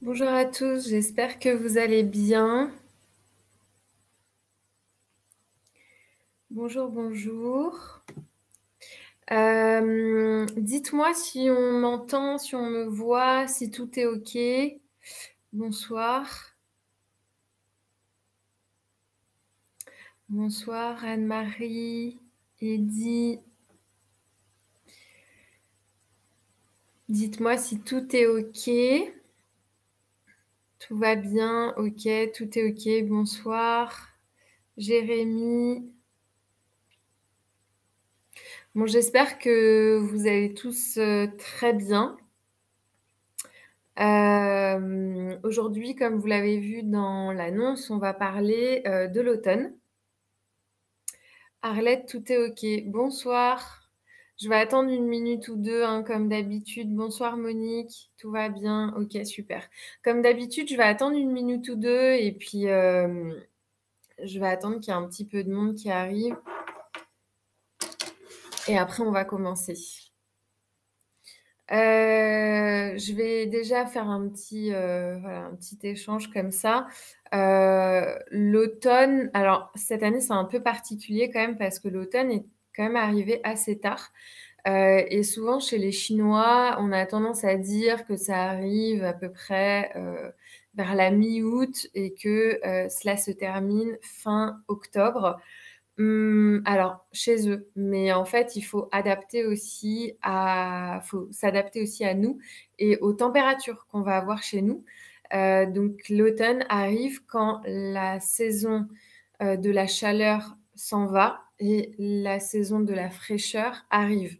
Bonjour à tous, j'espère que vous allez bien. Bonjour, bonjour. Dites-moi si on m'entend, si on me voit, si tout est OK. Bonsoir. Bonsoir Anne-Marie, Eddy. Dites-moi si tout est OK. Tout va bien, OK, tout est OK. Bonsoir. Jérémy. Bon, j'espère que vous allez tous très bien. Aujourd'hui, comme vous l'avez vu dans l'annonce, on va parler de l'automne. Arlette, tout est OK. Bonsoir. Je vais attendre une minute ou deux, hein, comme d'habitude. Bonsoir Monique, tout va bien? OK, super. Comme d'habitude, je vais attendre une minute ou deux et puis je vais attendre qu'il y ait un petit peu de monde qui arrive et après on va commencer. Je vais déjà faire voilà, un petit échange comme ça. L'automne, alors cette année, c'est un peu particulier quand même parce que l'automne est quand même arrivé assez tard. Et souvent chez les Chinois, on a tendance à dire que ça arrive à peu près vers la mi-août et que cela se termine fin octobre. Alors chez eux, mais en fait, il faut s'adapter aussi à nous et aux températures qu'on va avoir chez nous. Donc l'automne arrive quand la saison, de la chaleur s'en va et la saison de la fraîcheur arrive.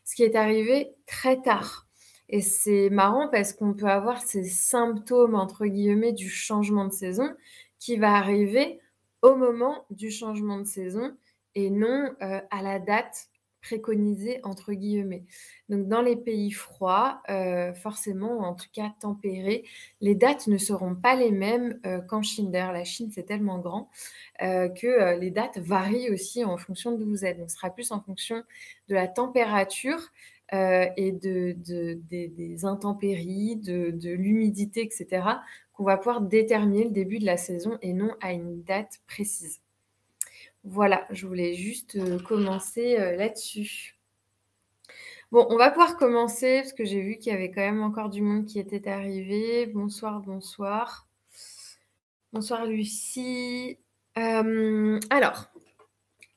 Ce qui est arrivé très tard et c'est marrant parce qu'on peut avoir ces «symptômes» entre guillemets du changement de saison qui va arriver au moment du changement de saison et non, à la date «préconisée» entre guillemets. Donc dans les pays froids, forcément, ou en tout cas tempérés, les dates ne seront pas les mêmes, qu'en Chine. D'ailleurs, la Chine, c'est tellement grand, que, les dates varient aussi en fonction d'où vous êtes. Donc ce sera plus en fonction de la température, et des intempéries, de l'humidité et cetera, qu'on va pouvoir déterminer le début de la saison et non à une date précise. Voilà, je voulais juste, commencer, là-dessus. Bon, on va pouvoir commencer parce que j'ai vu qu'il y avait quand même encore du monde qui était arrivé. Bonsoir, bonsoir. Bonsoir Lucie. Alors,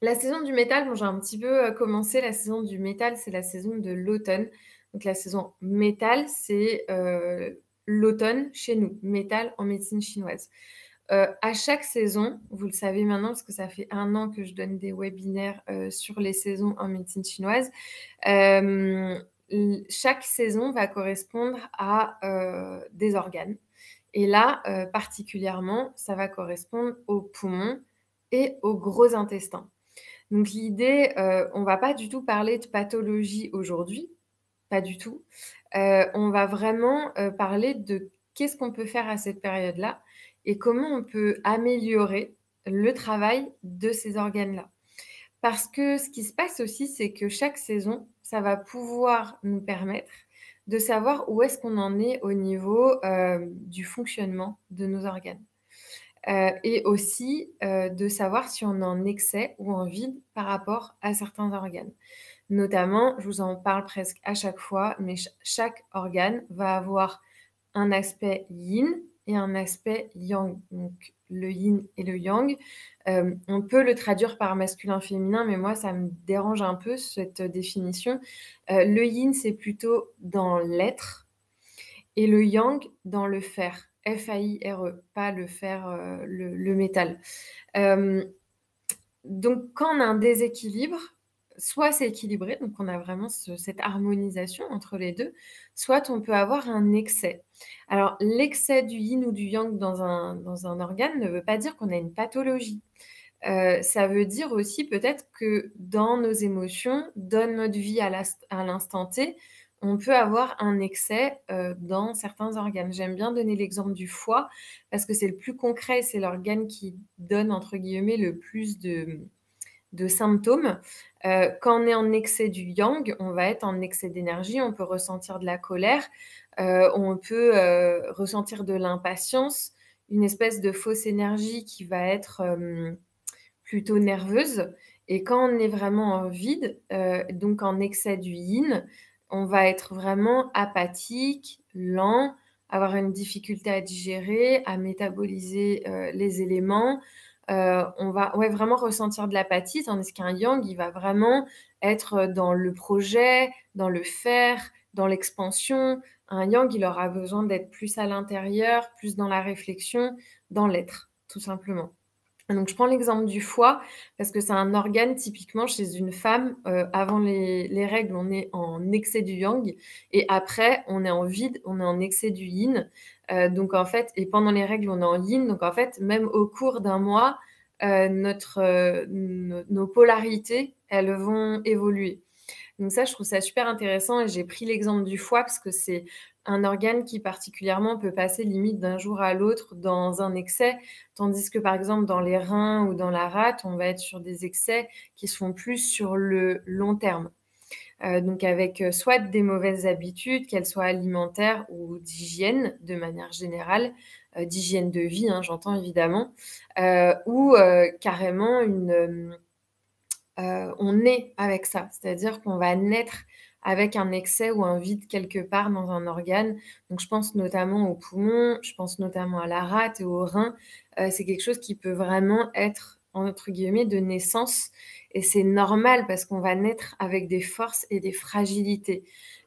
la saison du métal, bon, j'ai un petit peu, commencé. La saison du métal, c'est la saison de l'automne. Donc la saison métal, c'est, l'automne chez nous, métal en médecine chinoise. À chaque saison, vous le savez maintenant parce que ça fait 1 an que je donne des webinaires, sur les saisons en médecine chinoise. Chaque saison va correspondre à, des organes et là, particulièrement, ça va correspondre aux poumons et au gros intestin. Donc l'idée, on va pas du tout parler de pathologie aujourd'hui, pas du tout. On va vraiment, parler de qu'est-ce qu'on peut faire à cette période-là et comment on peut améliorer le travail de ces organes-là. Parce que ce qui se passe aussi, c'est que chaque saison, ça va pouvoir nous permettre de savoir où est-ce qu'on en est au niveau, du fonctionnement de nos organes. Et aussi, de savoir si on est en excès ou en vide par rapport à certains organes. Notamment, je vous en parle presque à chaque fois, mais chaque organe va avoir un aspect yin et un aspect yang. Donc le yin et le yang, on peut le traduire par masculin-féminin, mais moi ça me dérange un peu cette définition. Le yin, c'est plutôt dans l'être et le yang dans le faire. F-A-I-R-E, pas le fer, le métal. Hem donc quand on a un déséquilibre, soit c'est équilibré, donc on a vraiment cette harmonisation entre les 2, soit on peut avoir un excès. Alors l'excès du yin ou du yang dans un organe ne veut pas dire qu'on a une pathologie. Ça veut dire aussi peut-être que dans nos émotions, dans notre vie à l'instant T, on peut avoir un excès, dans certains organes. J'aime bien donner l'exemple du foie parce que c'est le plus concret, c'est l'organe qui donne entre guillemets «le plus de symptômes. Quand on est en excès du yang, on va être en excès d'énergie, on peut ressentir de la colère, on peut, ressentir de l'impatience, une espèce de fausse énergie qui va être, plutôt nerveuse. Et quand on est vraiment en vide, donc en excès du yin, on va être vraiment apathique, lent, avoir une difficulté à digérer, à métaboliser, les éléments. On va, ouais, vraiment ressentir de l'apathie, tandis qu'un yang, il va vraiment être dans le projet, dans le faire, dans l'expansion. Un yang, il aura besoin d'être plus à l'intérieur, plus dans la réflexion, dans l'être, tout simplement. Donc je prends l'exemple du foie parce que c'est un organe typiquement chez une femme, avant les règles, on est en excès du yang et après on est en vide, on est en excès du yin. Donc en fait et pendant les règles, on est en yin, donc en fait, même au cours d'un mois, notre, nos polarités, elles vont évoluer. Donc ça, je trouve ça super intéressant et j'ai pris l'exemple du foie parce que c'est un organe qui particulièrement peut passer limite d'un jour à l'autre dans un excès, tandis que par exemple dans les reins ou dans la rate, on va être sur des excès qui se font plus sur le long terme. Donc avec, soit des mauvaises habitudes, qu'elles soient alimentaires ou d'hygiène de manière générale, d'hygiène de vie, hein, j'entends évidemment, ou carrément une, on naît avec ça. C'est-à-dire qu'on va naître avec un excès ou un vide quelque part dans un organe. Donc je pense notamment aux poumons, je pense notamment à la rate et aux reins. C'est quelque chose qui peut vraiment être, entre guillemets, «de naissance» et c'est normal parce qu'on va naître avec des forces et des fragilités.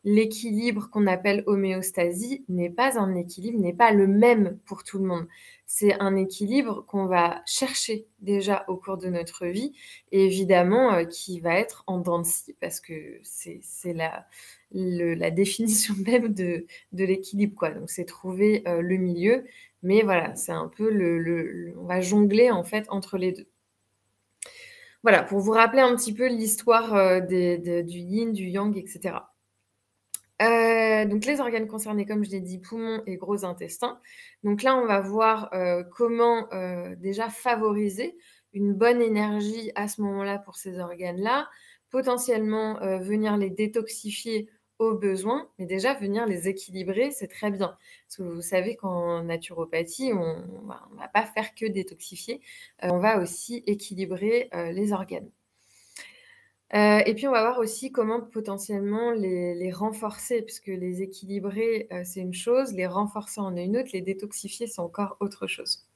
L'équilibre qu'on appelle homéostasie n'est pas un équilibre, n'est pas le même pour tout le monde. C'est un équilibre qu'on va chercher déjà au cours de notre vie et évidemment, qui va être en dents de scie parce que c'est la définition même de l'équilibre, quoi. Donc c'est trouver, le milieu, mais voilà, c'est un peu le on va jongler, en fait, entre les 2. Voilà, pour vous rappeler un petit peu l'histoire, des de du yin, du yang et cetera. Donc les organes concernés, comme je l'ai dit, poumons et gros intestin. Donc là, on va voir, comment, déjà favoriser une bonne énergie à ce moment-là pour ces organes-là. Potentiellement, venir les détoxifier au besoin, mais déjà venir les équilibrer, c'est très bien. Parce que vous savez qu'en naturopathie, on va pas faire que détoxifier, on va aussi équilibrer, les organes. Et puis on va voir aussi comment potentiellement les renforcer, puisque les équilibrer, c'est une chose, les renforcer en est une autre, les détoxifier, c'est encore autre chose.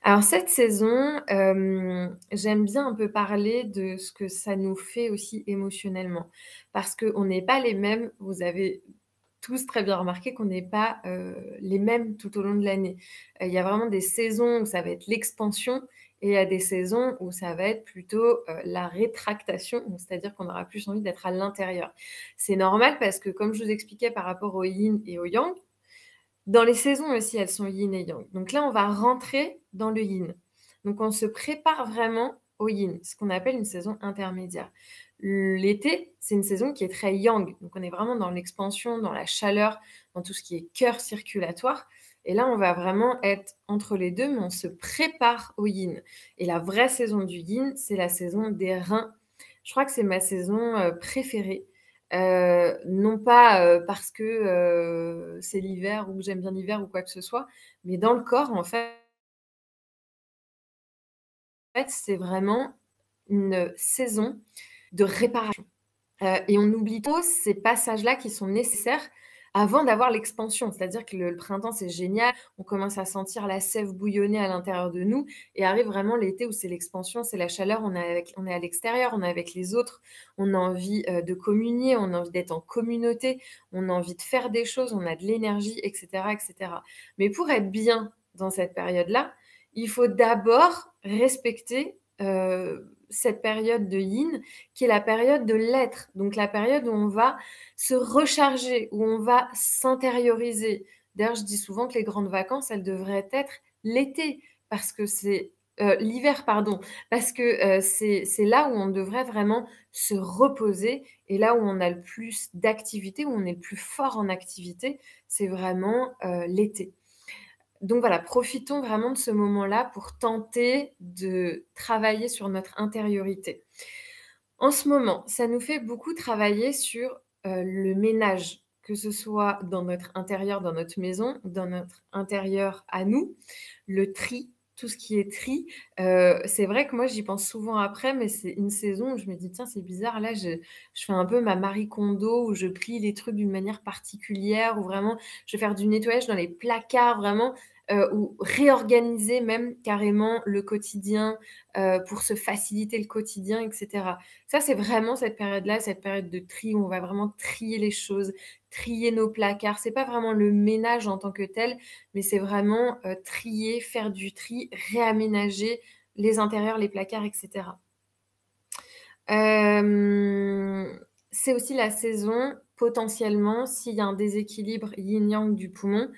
Alors cette saison, j'aime bien un peu parler de ce que ça nous fait aussi émotionnellement. Parce qu'on n'est pas les mêmes, vous avez tous très bien remarqué qu'on n'est pas, les mêmes tout au long de l'année. Il y a vraiment des saisons où ça va être l'expansion et il y a des saisons où ça va être plutôt, la rétractation, donc c'est-à-dire qu'on aura plus envie d'être à l'intérieur. C'est normal parce que comme je vous expliquais par rapport au yin et au yang, dans les saisons aussi, elles sont yin et yang. Donc là, on va rentrer dans le yin. Donc on se prépare vraiment au yin, ce qu'on appelle une saison intermédiaire. L'été, c'est une saison qui est très yang, donc on est vraiment dans l'expansion, dans la chaleur, dans tout ce qui est cœur circulatoire et là, on va vraiment être entre les 2, mais on se prépare au yin et la vraie saison du yin, c'est la saison des reins. Je crois que c'est ma saison, préférée. Non pas, parce que, c'est l'hiver ou que j'aime bien l'hiver ou quoi que ce soit, mais dans le corps, en fait, c'est vraiment une saison de réparation. Et on oublie trop ces passages-là qui sont nécessaires avant d'avoir l'expansion. C'est-à-dire que le printemps, c'est génial, on commence à sentir la sève bouillonner à l'intérieur de nous et arrive vraiment l'été où c'est l'expansion, c'est la chaleur, on est à l'extérieur, on est avec les autres, on a envie, de communier, on a envie d'être en communauté, on a envie de faire des choses, on a de l'énergie et cetera et cetera. Mais pour être bien dans cette période-là, il faut d'abord respecter, cette période de yin qui est la période de l'être, donc la période où on va se recharger, où on va s'intérioriser. D'ailleurs, je dis souvent que les grandes vacances, elles devraient être l'été parce que c'est l'hiver, pardon, parce que, c'est là où on devrait vraiment se reposer et là où on a le plus d'activité, où on est le plus fort en activité, c'est vraiment, l'été. Donc voilà, profitons vraiment de ce moment-là pour tenter de travailler sur notre intériorité. En ce moment, ça nous fait beaucoup travailler sur, le ménage, que ce soit dans notre intérieur, dans notre maison, dans notre intérieur à nous, le tri, tout ce qui est tri. C'est vrai que moi, j'y pense souvent après, mais c'est une saison où je me dis: «Tiens, c'est bizarre, là, je fais un peu ma Marie Kondo où je plie les trucs d'une manière particulière, où vraiment je vais faire du nettoyage dans les placards, vraiment, ou réorganiser même carrément le quotidien, pour se faciliter le quotidien et cetera». Ça, c'est vraiment cette période-là, cette période de tri où on va vraiment trier les choses, trier nos placards. C'est pas vraiment le ménage en tant que tel, mais c'est vraiment, trier, faire du tri, réaménager les intérieurs, les placards et cetera. C'est aussi la saison, potentiellement, s'il y a un déséquilibre yin-yang du poumon,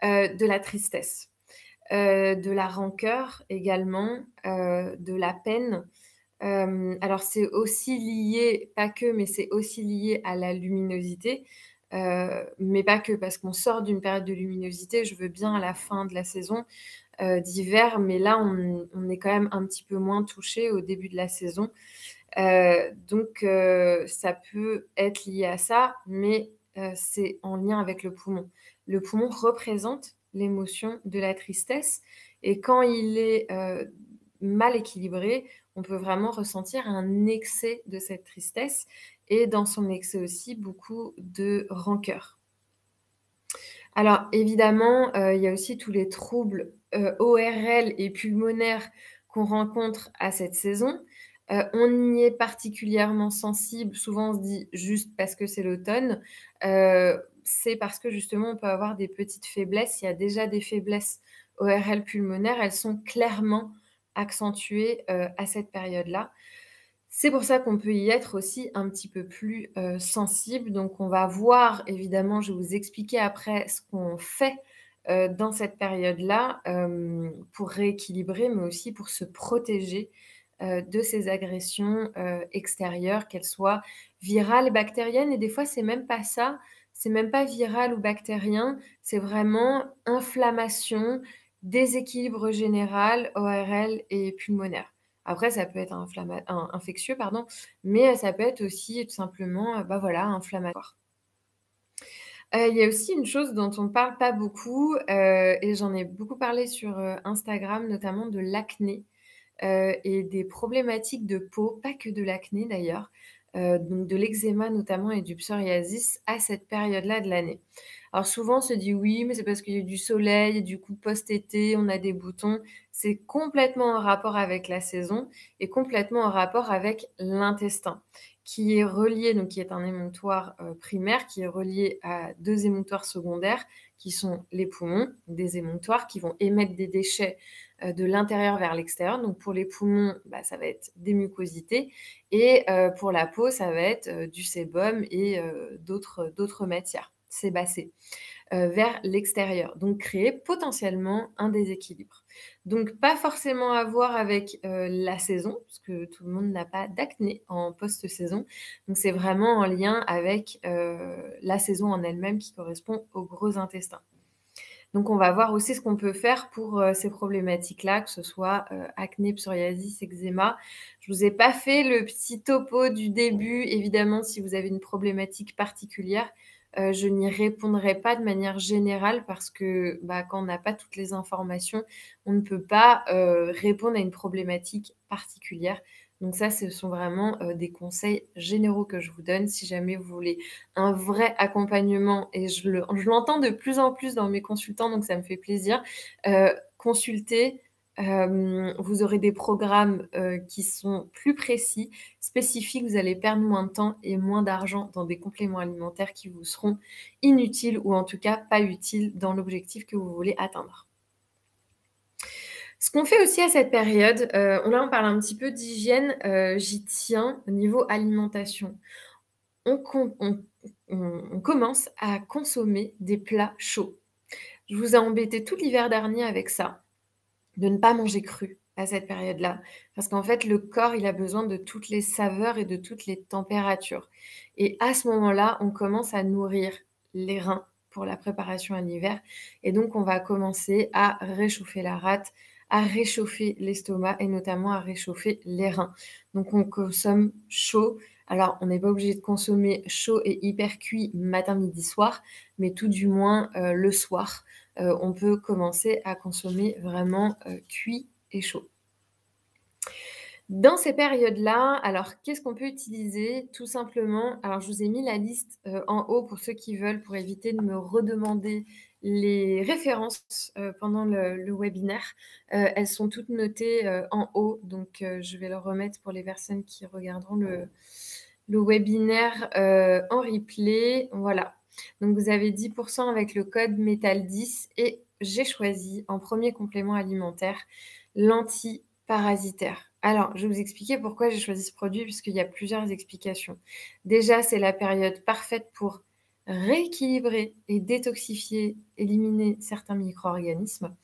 de la tristesse, de la rancœur également, de la peine. Alors c'est aussi lié, pas que, mais c'est aussi lié à la luminosité, mais pas que, parce qu'on sort d'une période de luminosité. Je veux bien à la fin de la saison, d'hiver, mais là on est quand même un petit peu moins touché au début de la saison. Donc ça peut être lié à ça, mais c'est en lien avec le poumon. Le poumon représente l'émotion de la tristesse et quand il est, mal équilibré, on peut vraiment ressentir un excès de cette tristesse et dans son excès aussi beaucoup de rancœur. Alors évidemment, il y a aussi tous les troubles, ORL et pulmonaires qu'on rencontre à cette saison. On y est particulièrement sensible. Souvent, on se dit juste parce que c'est l'automne. C'est parce que justement, on peut avoir des petites faiblesses. Il y a déjà des faiblesses ORL pulmonaires. Elles sont clairement accentuées, à cette période-là. C'est pour ça qu'on peut y être aussi un petit peu plus, sensible. Donc on va voir évidemment, je vais vous expliquer après ce qu'on fait, dans cette période-là, pour rééquilibrer, mais aussi pour se protéger, de ces agressions, extérieures, qu'elles soient virales et bactériennes et des fois c'est même pas ça, c'est même pas viral ou bactérien, c'est vraiment inflammation, déséquilibre général, ORL et pulmonaire. Après, ça peut être infectieux, pardon, mais ça peut être aussi tout simplement, bah, voilà, inflammatoire. Il y a aussi une chose dont on parle pas beaucoup, et j'en ai beaucoup parlé sur, Instagram, notamment de l'acné, et des problématiques de peau, pas que de l'acné d'ailleurs, donc de l'eczéma notamment et du psoriasis à cette période-là de l'année. Alors souvent on se dit: «Oui, mais c'est parce qu'il y a eu du soleil et du coup post-été, on a des boutons». C'est complètement en rapport avec la saison et complètement en rapport avec l'intestin qui est relié, donc qui est un émonctoire, primaire, qui est relié à 2 émonctoires secondaires qui sont les poumons, des émonctoires qui vont émettre des déchets, de l'intérieur vers l'extérieur. Donc pour les poumons, bah, ça va être des mucosités et pour la peau, ça va être, du sébum et d'autres matières sébacées vers l'extérieur, donc créer potentiellement un déséquilibre. Donc pas forcément à voir avec, la saison, parce que tout le monde n'a pas d'acné en post-saison. Donc c'est vraiment en lien avec, la saison en elle-même qui correspond au gros intestin. Donc on va voir aussi ce qu'on peut faire pour, ces problématiques-là, que ce soit, acné, psoriasis, eczéma. Je vous ai pas fait le petit topo du début. Évidemment, si vous avez une problématique particulière, je n'y répondrai pas de manière générale parce que, bah, quand on n'a pas toutes les informations, on ne peut pas, répondre à une problématique particulière. Donc ça, ce sont vraiment, des conseils généraux que je vous donne si jamais vous voulez un vrai accompagnement et je l'entends de plus en plus dans mes consultants, donc ça me fait plaisir. Consultez, vous aurez des programmes, qui sont plus précis, spécifiques, vous allez perdre moins de temps et moins d'argent dans des compléments alimentaires qui vous seront inutiles ou en tout cas pas utiles dans l'objectif que vous voulez atteindre. Ce qu'on fait aussi à cette période, on parle un petit peu d'hygiène, j'y tiens au niveau alimentation. On commence à consommer des plats chauds. Je vous ai embêté tout l'hiver dernier avec ça, de ne pas manger cru à cette période-là. Parce qu'en fait, le corps, il a besoin de toutes les saveurs et de toutes les températures. Et à ce moment-là, on commence à nourrir les reins pour la préparation à l'hiver et donc on va commencer à réchauffer la rate, à réchauffer l'estomac et notamment à réchauffer les reins. Donc on consomme chaud. Alors on n'est pas obligé de consommer chaud et hyper cuit matin, midi, soir, mais tout du moins, le soir, on peut commencer à consommer vraiment, cuit et chaud. Dans ces périodes-là, alors qu'est-ce qu'on peut utiliser? Tout simplement, alors je vous ai mis la liste, en haut pour ceux qui veulent, pour éviter de me redemander les références, pendant le webinaire. Elles sont toutes notées, en haut, donc je vais le remettre pour les personnes qui regarderont le webinaire, en replay. Voilà. Donc vous avez 10 avec le code METAL10 et j'ai choisi en premier complément alimentaire l'antiparasitaire. Alors, je vais vous expliquer pourquoi j'ai choisi ce produit, puisqu'il y a plusieurs explications. Déjà, c'est la période parfaite pour rééquilibrer et détoxifier, éliminer certains micro-organismes.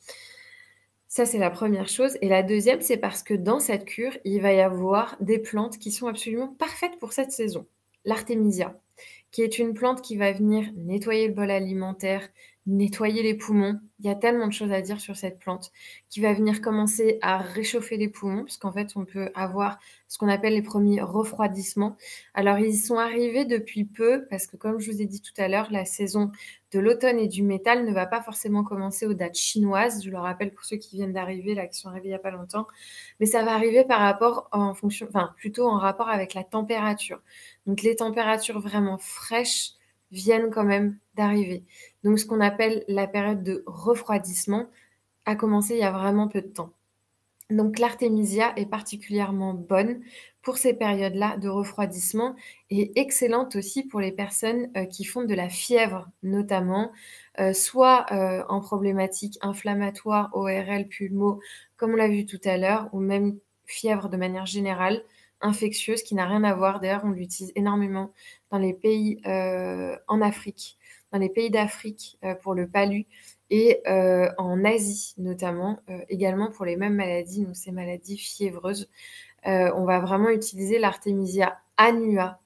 Ça, c'est la première chose et la deuxième, c'est parce que dans cette cure, il va y avoir des plantes qui sont absolument parfaites pour cette saison. L'artémisia, qui est une plante qui va venir nettoyer le bol alimentaire, nettoyer les poumons. Il y a tellement de choses à dire sur cette plante, qui va venir commencer à réchauffer les poumons, puisqu'en fait, on peut avoir ce qu'on appelle les premiers refroidissements. Alors, ils sont arrivés depuis peu, parce que comme je vous ai dit tout à l'heure, la saison de l'automne et du métal ne va pas forcément commencer aux dates chinoises. Je le rappelle pour ceux qui viennent d'arriver, là, qui sont arrivés il n'y a pas longtemps. Mais ça va arriver par rapport en fonction, enfin, plutôt en rapport avec la température. Donc, les températures vraiment fraîches viennent quand même d'arriver. Donc, ce qu'on appelle la période de refroidissement a commencé il y a vraiment peu de temps. Donc l'artémisia est particulièrement bonne pour ces périodes-là de refroidissement et excellente aussi pour les personnes, qui font de la fièvre notamment, soit, en problématique inflammatoire, ORL, pulmo, comme on l'a vu tout à l'heure, ou même fièvre de manière générale, infectieuse qui n'a rien à voir. D'ailleurs, on l'utilise énormément dans les pays, en Afrique, dans les pays d'Afrique, pour le palu et en Asie notamment, également pour les mêmes maladies, donc ces maladies fiévreuses. On va vraiment utiliser l'Artemisia annua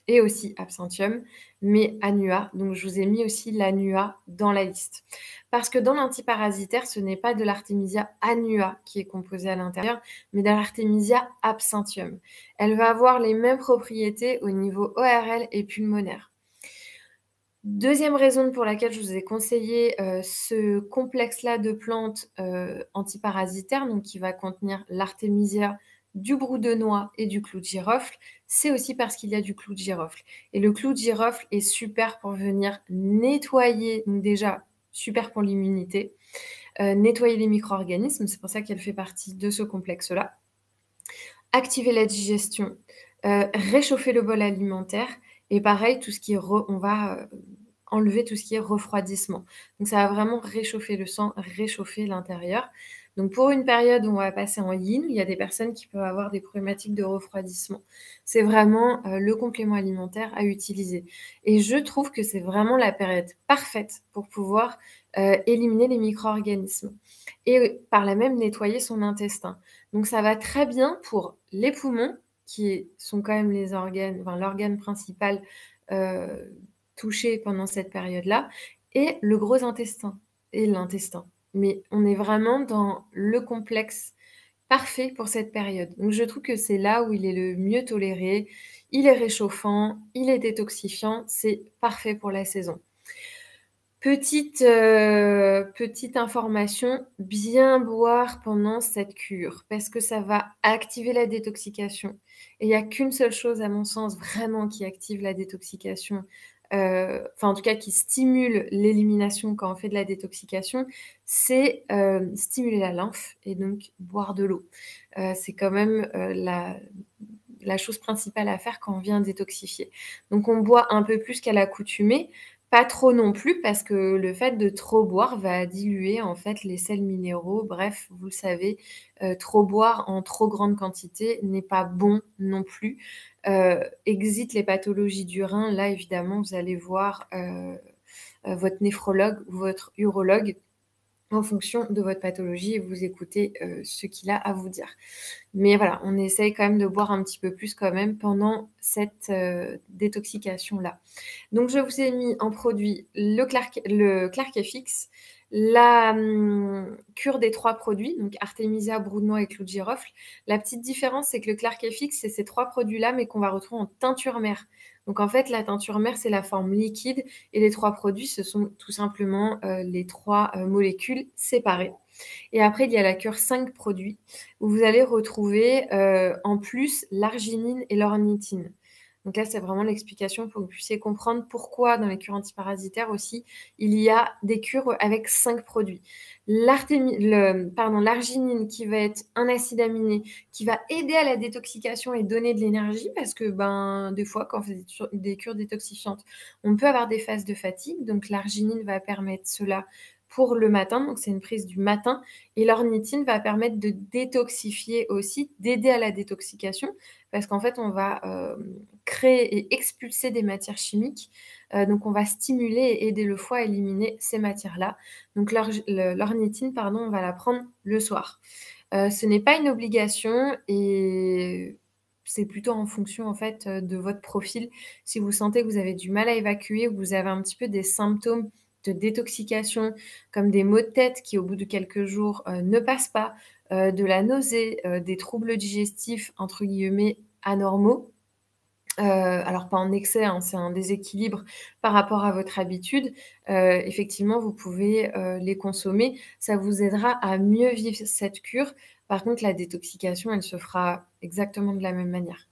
et aussi Absinthium, mais annua, donc je vous ai mis aussi l'annua dans la liste. Parce que dans l'antiparasitaire, ce n'est pas de l'Artemisia annua qui est composée à l'intérieur, mais de l'Artemisia Absinthium. Elle va avoir les mêmes propriétés au niveau ORL et pulmonaire. Deuxième raison pour laquelle je vous ai conseillé, ce complexe-là de plantes, antiparasitaires, donc qui va contenir l'artémisia, du brou de noix et du clou de girofle, c'est aussi parce qu'il y a du clou de girofle et le clou de girofle est super pour venir nettoyer, donc déjà super pour l'immunité, nettoyer les micro-organismes, c'est pour ça qu'elle fait partie de ce complexe-là. Activer la digestion, réchauffer le bol alimentaire et pareil, tout ce qui est on va, enlever tout ce qui est refroidissement. Donc ça va vraiment réchauffer le sang, réchauffer l'intérieur. Donc pour une période où on va passer en yin, il y a des personnes qui peuvent avoir des problématiques de refroidissement. C'est vraiment, le complément alimentaire à utiliser et je trouve que c'est vraiment la période parfaite pour pouvoir, éliminer les micro-organismes et par là même nettoyer son intestin. Donc ça va très bien pour les poumons qui sont quand même les organes, enfin l'organe principal, touché pendant cette période-là et le gros intestin et l'intestin. Mais on est vraiment dans le complexe parfait pour cette période. Donc je trouve que c'est là où il est le mieux toléré. Il est réchauffant, il est détoxifiant, c'est parfait pour la saison. Petite information, bien boire pendant cette cure parce que ça va activer la détoxication et il y a qu'une seule chose à mon sens vraiment qui active la détoxication, enfin en tout cas qui stimule l'élimination quand on fait de la détoxication, c'est, stimuler la lymphe et donc boire de l'eau. C'est quand même, la chose principale à faire quand on vient détoxifier. Donc on boit un peu plus qu'à l'accoutumée, pas trop non plus parce que le fait de trop boire va diluer en fait les sels minéraux. Bref, vous le savez, trop boire en trop grande quantité n'est pas bon non plus. Exit les pathologies du rein. Là, évidemment, vous allez voir, votre néphrologue ou votre urologue en fonction de votre pathologie et vous écoutez, ce qu'il a à vous dire. Mais voilà, on essaye quand même de boire un petit peu plus quand même pendant cette, détoxication-là. Donc je vous ai mis en produit le Clark-FX, la, cure des 3 produits, donc Artemisia, Brou de noix et clou de girofle. La petite différence, c'est que le Clark-FX, c'est ces 3 produits-là, mais qu'on va retrouver en teinture mère. Donc en fait, la teinture mère, c'est la forme liquide et les 3 produits, ce sont tout simplement, les 3, molécules séparées. Et après, il y a la cure 5 produits où vous allez retrouver, en plus l'arginine et l'ornithine. Donc là, c'est vraiment l'explication pour que vous puissiez comprendre pourquoi dans les cures antiparasitaires aussi, il y a des cures avec 5 produits. L'arginine qui va être un acide aminé qui va aider à la détoxication et donner de l'énergie parce que, ben, des fois, quand on fait des cures détoxifiantes, on peut avoir des phases de fatigue. Donc l'arginine va permettre cela pour le matin, donc c'est une prise du matin. Et l'ornithine va permettre de détoxifier aussi, d'aider à la détoxication parce qu'en fait, on va, créer et expulser des matières chimiques. Donc on va stimuler et aider le foie à éliminer ces matières-là. Donc l'ornithine, pardon, on va la prendre le soir. Ce n'est pas une obligation et c'est plutôt en fonction, en fait, de votre profil. Si vous sentez que vous avez du mal à évacuer ou que vous avez un petit peu des symptômes de détoxication, comme des maux de tête qui, au bout de quelques jours, ne passent pas, de la nausée, des troubles digestifs, entre guillemets, «anormaux», alors pas en excès, hein, c'est un déséquilibre par rapport à votre habitude, effectivement, vous pouvez, les consommer. Ça vous aidera à mieux vivre cette cure. Par contre, la détoxication, elle se fera exactement de la même manière.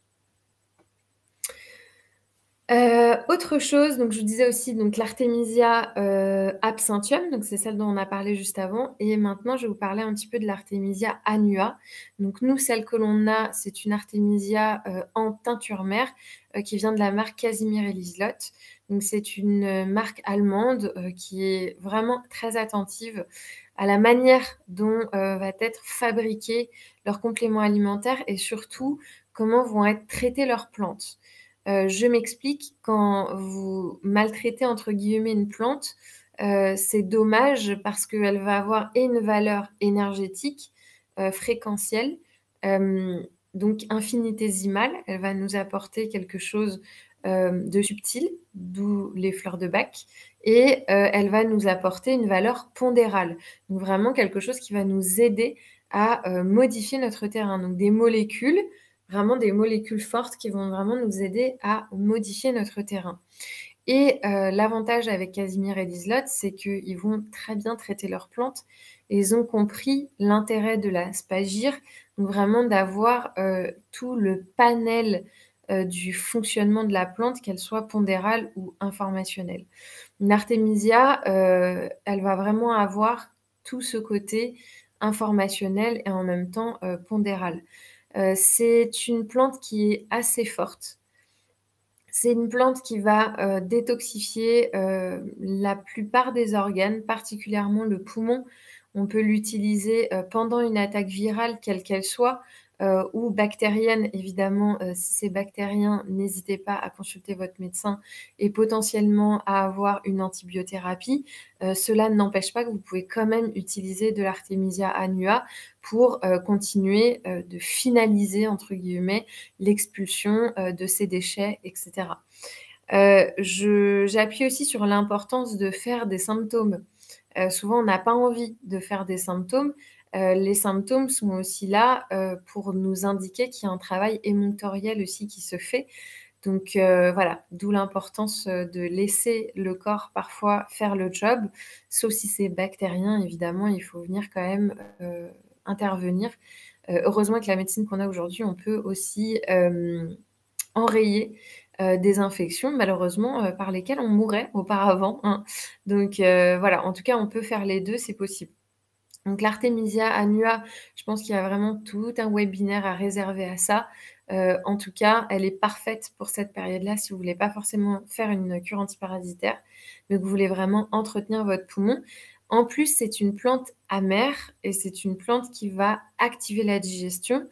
Autre chose, donc je vous disais aussi donc l'Artemisia, absinthium, donc c'est celle dont on a parlé juste avant et maintenant je vais vous parler un petit peu de l'Artemisia annua. Donc nous, celle que l'on a, c'est une Artemisia, en teinture mère, qui vient de la marque Casimir et Liselott. Donc c'est une, marque allemande, qui est vraiment très attentive à la manière dont, va être fabriqué leur complément alimentaire et surtout comment vont être traitées leurs plantes. Je m'explique, quand vous «maltraitez» entre guillemets une plante, c'est dommage parce qu'elle va avoir et une valeur énergétique, fréquentielle, hem, donc infinitésimale. Elle va nous apporter quelque chose, de subtil, d'où les fleurs de Bach et elle va nous apporter une valeur pondérale. Donc vraiment quelque chose qui va nous aider à, modifier notre terrain. Donc des molécules, vraiment des molécules fortes qui vont vraiment nous aider à modifier notre terrain et l'avantage avec Casimir et Liselott, c'est qu'ils vont très bien traiter leurs plantes et ils ont compris l'intérêt de la spagyre, donc vraiment d'avoir, tout le panel, du fonctionnement de la plante, qu'elle soit pondérale ou informationnelle. Une artémisia, elle va vraiment avoir tout ce côté informationnel et en même temps, pondéral. C'est une plante qui est assez forte. C'est une plante qui va, détoxifier, la plupart des organes, particulièrement le poumon. On peut l'utiliser, pendant une attaque virale, quelle qu'elle soit, ou bactérienne évidemment, si c'est bactérien, n'hésitez pas à consulter votre médecin et potentiellement à avoir une antibiothérapie. Cela n'empêche pas que vous pouvez quand même utiliser de l'Artemisia annua pour, continuer, de «finaliser» entre guillemets l'expulsion, de ces déchets et cetera. Je j'appuie aussi sur l'importance de faire des symptômes. Souvent, on n'a pas envie de faire des symptômes. Les symptômes sont aussi là, pour nous indiquer qu'il y a un travail émonctoriel aussi qui se fait. Donc voilà, d'où l'importance, de laisser le corps parfois faire le job, sauf si c'est bactérien évidemment, il faut venir quand même, intervenir. Heureusement avec la médecine qu'on a aujourd'hui, on peut aussi, enrayer, des infections malheureusement, par lesquelles on mourait auparavant, hein. Donc voilà, en tout cas, on peut faire les 2, c'est possible. Donc l'Artemisia annua, je pense qu'il y a vraiment tout un webinaire à réserver à ça. En tout cas, elle est parfaite pour cette période-là si vous voulez pas forcément faire une cure antiparasitaire, mais que vous voulez vraiment entretenir votre poumon. En plus, c'est une plante amère et c'est une plante qui va activer la digestion.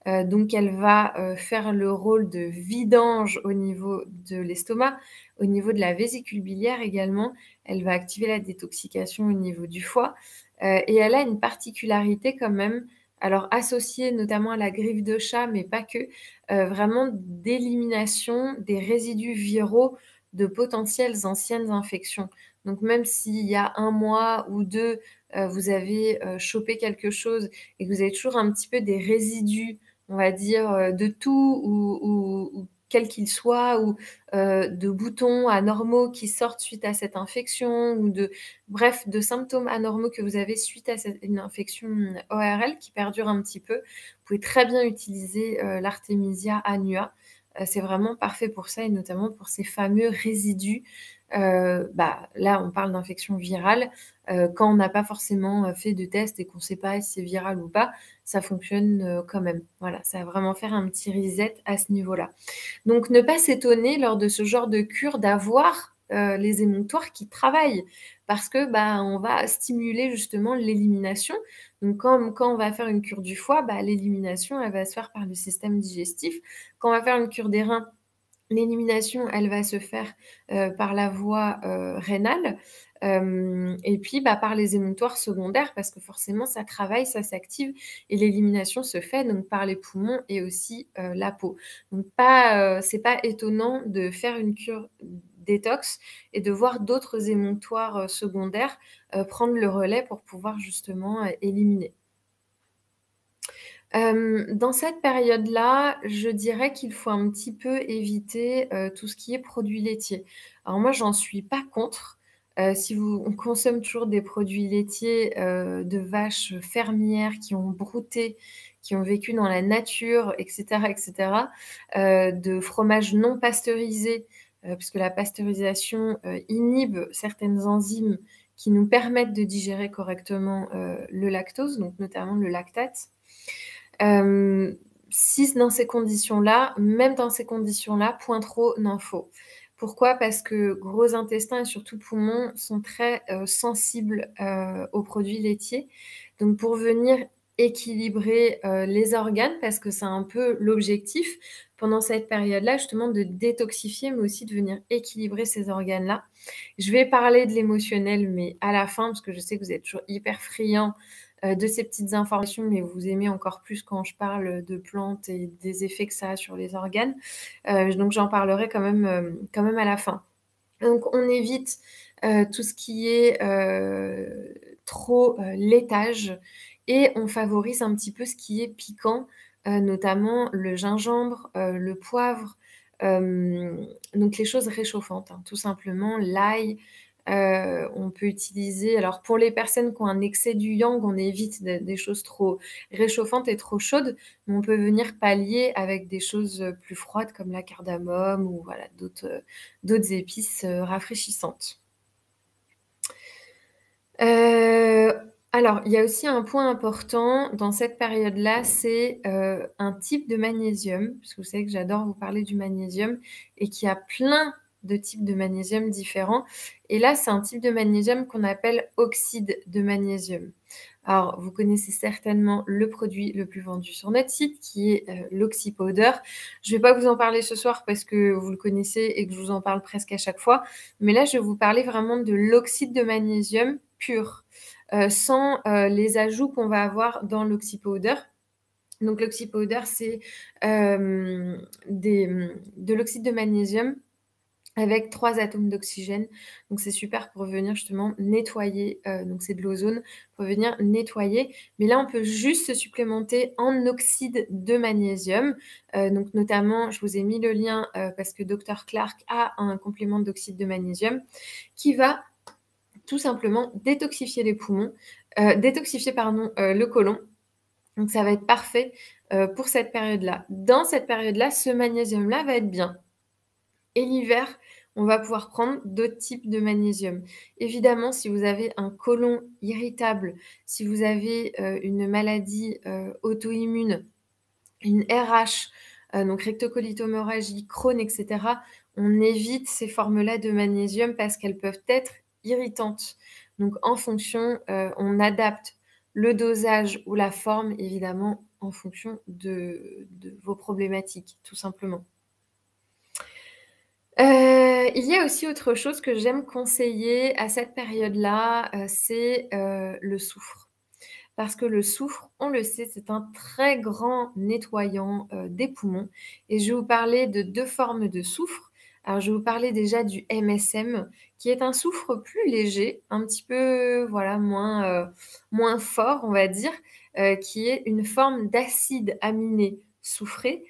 Donc elle va, faire le rôle de vidange au niveau de l'estomac, au niveau de la vésicule biliaire également. elle va activer la détoxication au niveau du foie, et elle a une particularité quand même, alors associée notamment à la griffe de chat, mais pas que, vraiment d'élimination des résidus viraux de potentielles anciennes infections. Donc même s'il y a 1 mois ou 2, vous avez, chopé quelque chose et que vous avez toujours un petit peu des résidus, on va dire, de tout ou quel qu'il soit, ou de boutons anormaux qui sortent suite à cette infection, ou bref, de symptômes anormaux que vous avez suite à une infection ORL qui perdure un petit peu, vous pouvez très bien utiliser l'Artemisia annua. C'est vraiment parfait pour ça, et notamment pour ces fameux résidus. Là, on parle d'infection virale. Quand on n'a pas forcément fait de test et qu'on ne sait pas si c'est viral ou pas, ça fonctionne quand même. Voilà, ça va vraiment faire un petit reset à ce niveau-là. Donc ne pas s'étonner lors de ce genre de cure d'avoir les émonctoires qui travaillent, parce que, on va stimuler justement l'élimination. Donc quand on va faire une cure du foie, l'élimination, elle va se faire par le système digestif. Quand on va faire une cure des reins, l'élimination, elle va se faire par la voie rénale, et puis par les émonctoires secondaires, parce que forcément ça travaille, ça s'active, et l'élimination se fait donc par les poumons et aussi la peau. Donc c'est pas étonnant de faire une cure détox et de voir d'autres émonctoires secondaires prendre le relais pour pouvoir justement éliminer. Dans cette période-là, je dirais qu'il faut un petit peu éviter, tout ce qui est produits laitiers. Alors moi, j'en suis pas contre, si on consomme toujours des produits laitiers, de vaches fermières qui ont brouté, qui ont vécu dans la nature, et cetera, de fromages non pasteurisés, puisque la pasteurisation, inhibe certaines enzymes qui nous permettent de digérer correctement, le lactose, donc notamment le lactate. Si dans ces conditions-là, même dans ces conditions-là, point trop n'en faut. Pourquoi? Parce que gros intestin et surtout poumons sont très, sensibles, aux produits laitiers. Donc pour venir équilibrer, les organes, parce que c'est un peu l'objectif pendant cette période-là, justement, de détoxifier, mais aussi de venir équilibrer ces organes-là. Je vais parler de l'émotionnel, mais à la fin, parce que je sais que vous êtes toujours hyper friands de ces petites informations, mais vous aimez encore plus quand je parle de plantes et des effets que ça a sur les organes. Donc j'en parlerai quand même à la fin. Donc on évite tout ce qui est trop laitage, et on favorise un petit peu ce qui est piquant, notamment le gingembre, le poivre, donc les choses réchauffantes, hein, tout simplement. L'ail, on peut utiliser, alors pour les personnes qui ont un excès du yang, on évite des choses trop réchauffantes et trop chaudes, mais on peut venir pallier avec des choses plus froides comme la cardamome, ou voilà, d'autres épices rafraîchissantes. Heu, alors, il y a aussi un point important dans cette période-là, c'est un type de magnésium, parce que vous savez que j'adore vous parler du magnésium, et qu'il y a plein de types de magnésium différents. Et là, c'est un type de magnésium qu'on appelle oxyde de magnésium. Alors, vous connaissez certainement le produit le plus vendu sur notre site, qui est l'oxypowder. Je ne vais pas vous en parler ce soir parce que vous le connaissez et que je vous en parle presque à chaque fois. Mais là, je vais vous parler vraiment de l'oxyde de magnésium pur, sans les ajouts qu'on va avoir dans l'oxypowder. Donc l'oxypowder, c'est de l'oxyde de magnésium avec 3 atomes d'oxygène. Donc c'est super pour venir justement nettoyer, donc c'est de l'ozone, pour venir nettoyer. Mais là, on peut juste se supplémenter en oxyde de magnésium. Donc notamment, je vous ai mis le lien, parce que Dr Clark a un complément d'oxyde de magnésium qui va tout simplement détoxifier les poumons, le côlon. Donc ça va être parfait pour cette période-là. Dans cette période-là, ce magnésium-là va être bien. Et l'hiver, on va pouvoir prendre d'autres types de magnésium. Évidemment, si vous avez un côlon irritable, si vous avez une maladie auto-immune, une RH, donc rectocolite-hémorragie, Crohn, et cetera, on évite ces formes-là de magnésium parce qu'elles peuvent être irritantes. Donc en fonction, on adapte le dosage ou la forme, évidemment, en fonction de vos problématiques, tout simplement. Il y a aussi autre chose que j'aime conseiller à cette période-là, c'est, le soufre. Parce que le soufre, on le sait, c'est un très grand nettoyant, des poumons et je vais vous parler de 2 formes de soufre. Alors je vais vous parler déjà du MSM qui est un soufre plus léger, un petit peu, voilà, moins fort, on va dire, qui est une forme d'acide aminé soufré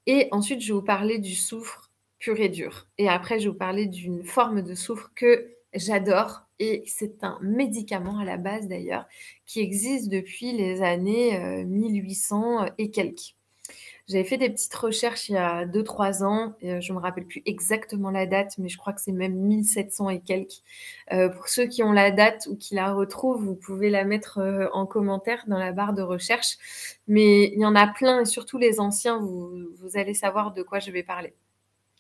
et ensuite je vais vous parler du soufre pur et dur et après je vais vous parler d'une forme de soufre que j'adore et c'est un médicament à la base d'ailleurs, qui existe depuis les années, 1800 et quelques. J'avais fait des petites recherches il y a 2-3 ans et je me rappelle plus exactement la date, mais je crois que c'est même 1700 et quelques. Pour ceux qui ont la date ou qui la retrouvent, vous pouvez la mettre, en commentaire dans la barre de recherche. Mais il y en a plein et surtout les anciens, vous allez savoir de quoi je vais parler.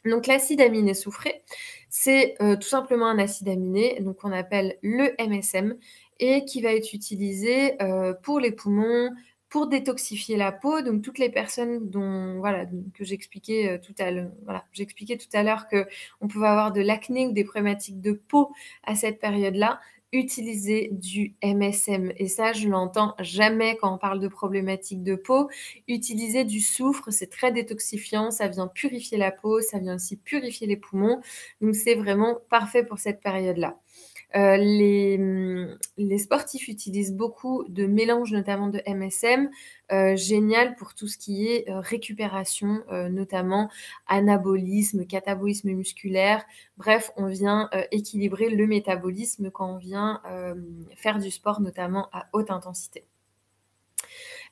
Donc l'acide aminé soufré, c'est, tout simplement un acide aminé, donc qu'on appelle le MSM et qui va être utilisé, pour les poumons, pour détoxifier la peau. Donc toutes les personnes dont voilà, que j'expliquais, j'expliquais tout à l'heure qu'on pouvait avoir de l'acné ou des problématiques de peau à cette période-là, utiliser du MSM et ça, je l'entends jamais quand on parle de problématiques de peau. Utiliser du soufre, c'est très détoxifiant, ça vient purifier la peau, ça vient aussi purifier les poumons, donc c'est vraiment parfait pour cette période-là. Les sportifs utilisent beaucoup de mélanges, notamment de MSM, génial pour tout ce qui est, récupération, notamment anabolisme, catabolisme musculaire. Bref, on vient, équilibrer le métabolisme quand on vient, faire du sport, notamment à haute intensité.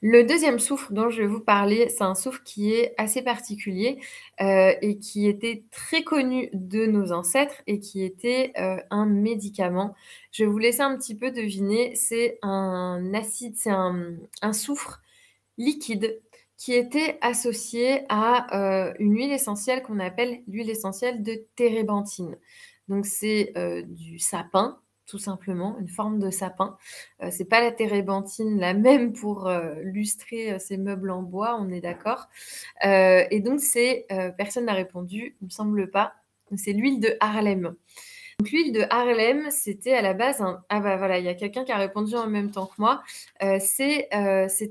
Le deuxième soufre dont je vais vous parler, c'est un soufre qui est assez particulier, et qui était très connu de nos ancêtres et qui était, un médicament. Je vais vous laisser un petit peu deviner, c'est un acide, c'est un soufre liquide qui était associé à, une huile essentielle qu'on appelle l'huile essentielle de térébenthine. Donc c'est, du sapin, tout simplement, une forme de sapin. C'est pas la térébenthine, la même pour, lustrer, ces meubles en bois, on est d'accord? Et donc c'est, personne n'a répondu, il me semble pas, c'est l'huile de Harlem. Donc l'huile de Harlem, c'était à la base un ah bah, voilà, il y a quelqu'un qui a répondu en même temps que moi. C'était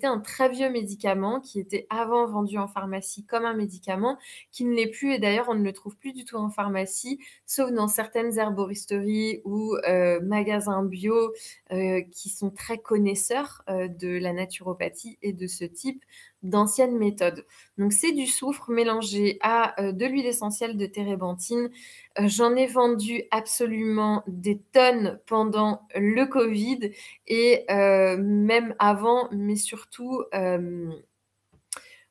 un très vieux médicament qui était avant vendu en pharmacie comme un médicament, qui ne l'est plus et d'ailleurs on ne le trouve plus du tout en pharmacie, sauf dans certaines herboristeries ou, magasins bio, qui sont très connaisseurs, de la naturopathie et de ce type d'anciennes méthodes. Donc c'est du soufre mélangé à, de l'huile essentielle de térébenthine. J'en ai vendu absolument des tonnes pendant le covid et même avant, mais surtout,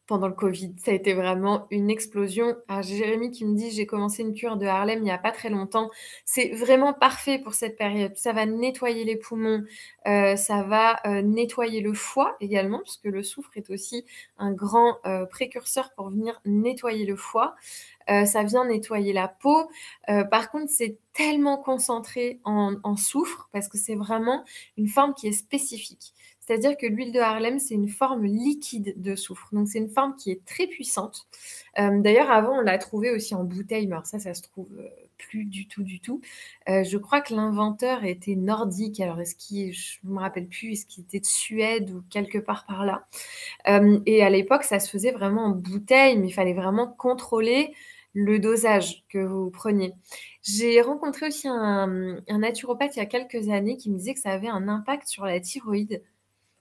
pendant le covid. Ça a été vraiment une explosion. Ah, j'ai Jérémy qui me dit: «J'ai commencé une cure de Harlem il n'y a pas très longtemps». C'est vraiment parfait pour cette période. Ça va nettoyer les poumons, ça va, nettoyer le foie également, puisque le soufre est aussi un grand, précurseur pour venir nettoyer le foie. Ça vient nettoyer la peau. Par contre, c'est tellement concentré en soufre parce que c'est vraiment une forme qui est spécifique. C'est-à-dire que l'huile de Harlem, c'est une forme liquide de soufre. Donc c'est une forme qui est très puissante. D'ailleurs, avant, on la trouvait aussi en bouteille, mais alors ça se trouve, plus du tout, du tout. Je crois que l'inventeur était nordique. Alors est-ce qu'il je me rappelle plus, est-ce qu'il était de Suède ou quelque part par là? Et à l'époque, ça se faisait vraiment en bouteille, mais il fallait vraiment contrôler le dosage que vous preniez. J'ai rencontré aussi un naturopathe il y a quelques années qui me disait que ça avait un impact sur la thyroïde.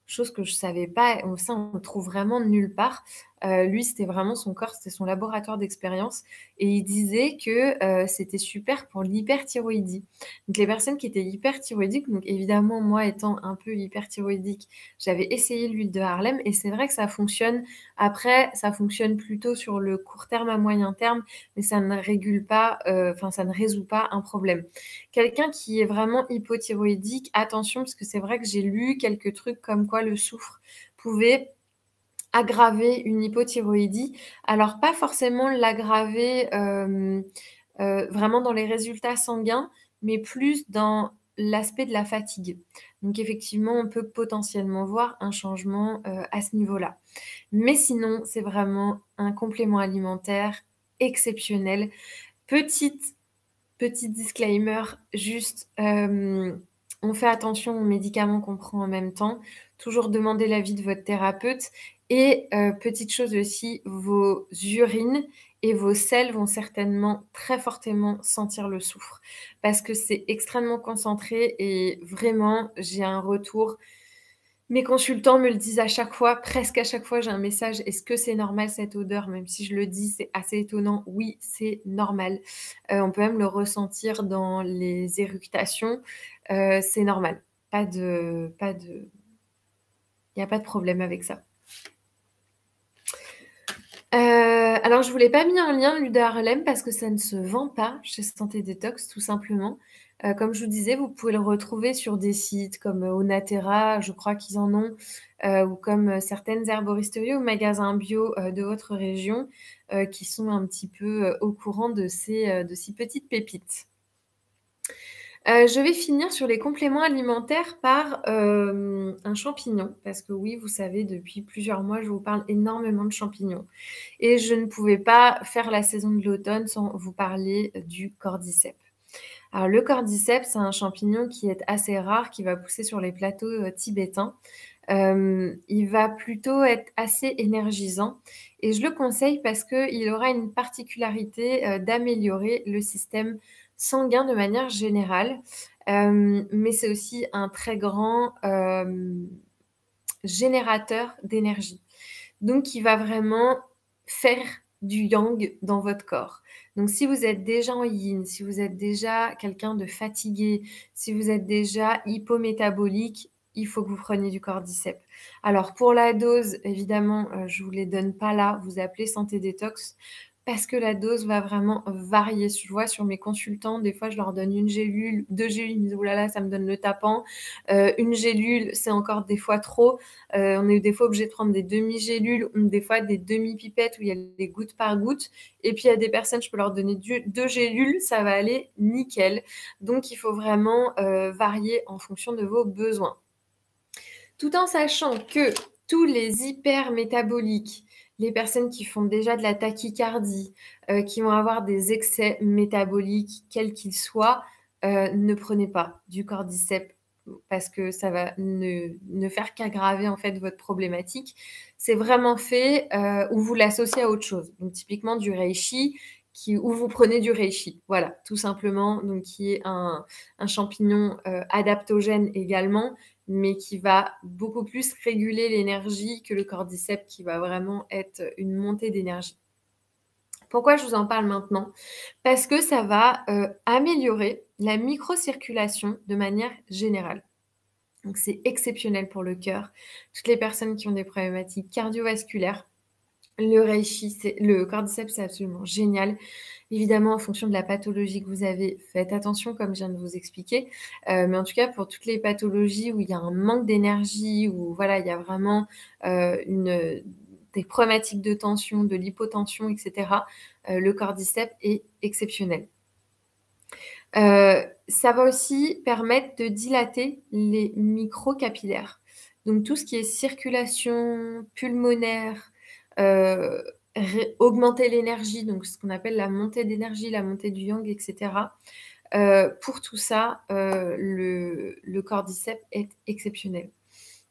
Chose que je savais pas, ça on le trouve vraiment nulle part. Lui, c'était vraiment son corps, c'était son laboratoire d'expérience et il disait que, c'était super pour l'hyperthyroïdie. Donc les personnes qui étaient hyperthyroïdiques, donc évidemment moi étant un peu hyperthyroïdique, j'avais essayé l'huile de Harlem et c'est vrai que ça fonctionne. Après, ça fonctionne plutôt sur le court terme à moyen terme, mais ça ne régule pas, enfin ça ne résout pas un problème. Quelqu'un qui est vraiment hypothyroïdique, attention parce que c'est vrai que j'ai lu quelques trucs comme quoi le soufre pouvait aggraver une hypothyroïdie. Alors pas forcément l'aggraver, vraiment dans les résultats sanguins, mais plus dans l'aspect de la fatigue. Donc effectivement, on peut potentiellement voir un changement, à ce niveau-là. Mais sinon, c'est vraiment un complément alimentaire exceptionnel Petite Petit disclaimer, juste, on fait attention aux médicaments qu'on prend en même temps. Toujours demander l'avis de votre thérapeute et petite chose aussi, vos urines et vos selles vont certainement très fortement sentir le soufre parce que c'est extrêmement concentré et vraiment, j'ai un retour. Mes consultants me le disent à chaque fois, presque à chaque fois, j'ai un message: «Est-ce que c'est normal cette odeur?» Même si je le dis, c'est assez étonnant. Oui, c'est normal. On peut même le ressentir dans les éructations, c'est normal. Il y a pas de problème avec ça. Alors je vous l'ai pas mis en lien Lude Harlem parce que ça ne se vend pas chez Santé Détox tout simplement. Comme je vous disais, vous pouvez le retrouver sur des sites comme, Onaterra, je crois qu'ils en ont, ou comme, certaines herboristeries ou magasins bio, de votre région, qui sont un petit peu, au courant de ces petites pépites. Je vais finir sur les compléments alimentaires par, un champignon parce que oui, vous savez, depuis plusieurs mois, je vous parle énormément de champignons et je ne pouvais pas faire la saison de l'automne sans vous parler du cordyceps. Alors le cordyceps, c'est un champignon qui est assez rare, qui va pousser sur les plateaux, tibétains. Il va plutôt être assez énergisant et je le conseille parce qu'il aura une particularité, d'améliorer le système sanguin de manière générale. Mais c'est aussi un très grand, générateur d'énergie. Donc il va vraiment faire du yang dans votre corps. Donc si vous êtes déjà en yin, si vous êtes déjà quelqu'un de fatigué, si vous êtes déjà hypométabolique, il faut que vous preniez du cordyceps. Alors pour la dose, évidemment, je vous les donne pas là, vous appelez Santé Détox parce que la dose va vraiment varier. Je vois sur mes consultants, des fois je leur donne 1 gélule, 2 gélules, ils me disent: «Ouh là là, ça me donne le tapant». 1 gélule, c'est encore des fois trop. On est des fois obligé de prendre des demi-gélules ou des fois des demi-pipettes où il y a des gouttes par goutte. Et puis il y a des personnes, je peux leur donner 2 gélules, ça va aller nickel. Donc il faut vraiment varier en fonction de vos besoins. Tout en sachant que tous les hypermétaboliques, les personnes qui font déjà de la tachycardie, qui vont avoir des excès métaboliques, quels qu'ils soient, ne prenez pas du cordyceps parce que ça va ne faire qu'aggraver en fait votre problématique. C'est vraiment fait, où vous l'associez à autre chose. Donc typiquement du reishi où vous prenez du reishi. Voilà, tout simplement, donc qui est un champignon, adaptogène également, mais qui va beaucoup plus réguler l'énergie que le cordyceps qui va vraiment être une montée d'énergie. Pourquoi je vous en parle maintenant? Parce que ça va, améliorer la microcirculation de manière générale. Donc c'est exceptionnel pour le cœur. Toutes les personnes qui ont des problématiques cardiovasculaires, le cordyceps, c'est absolument génial. Évidemment, en fonction de la pathologie que vous avez, faites attention comme je viens de vous expliquer. Mais en tout cas, pour toutes les pathologies où il y a un manque d'énergie, où voilà, il y a vraiment, des problématiques de tension, de l'hypotension et cetera, le cordyceps est exceptionnel. Ça va aussi permettre de dilater les microcapillaires. Donc tout ce qui est circulation pulmonaire, augmenter l'énergie, donc ce qu'on appelle la montée d'énergie, la montée du yang, et cetera. Pour tout ça, le cordyceps est exceptionnel.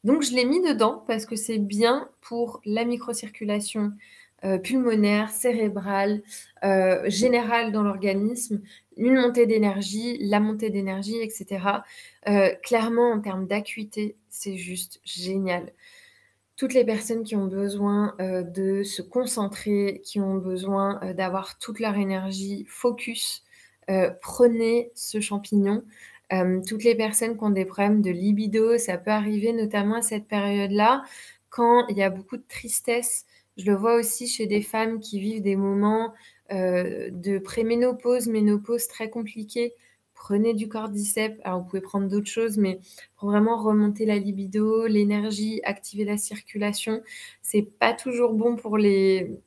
Donc je l'ai mis dedans parce que c'est bien pour la microcirculation, pulmonaire, cérébrale, générale dans l'organisme, une montée d'énergie, la montée d'énergie et cetera. Clairement en termes d'acuité, c'est juste génial. Toutes les personnes qui ont besoin, de se concentrer, qui ont besoin, d'avoir toute leur énergie focus, prenez ce champignon. Toutes les personnes qui ont des problèmes de libido, ça peut arriver notamment à cette période-là, quand il y a beaucoup de tristesse. Je le vois aussi chez des femmes qui vivent des moments, de préménopause, ménopause très compliqués. Prenez du cordyceps. Alors vous pouvez prendre d'autres choses, mais pour vraiment remonter la libido, l'énergie, activer la circulation. C'est pas toujours bon pour les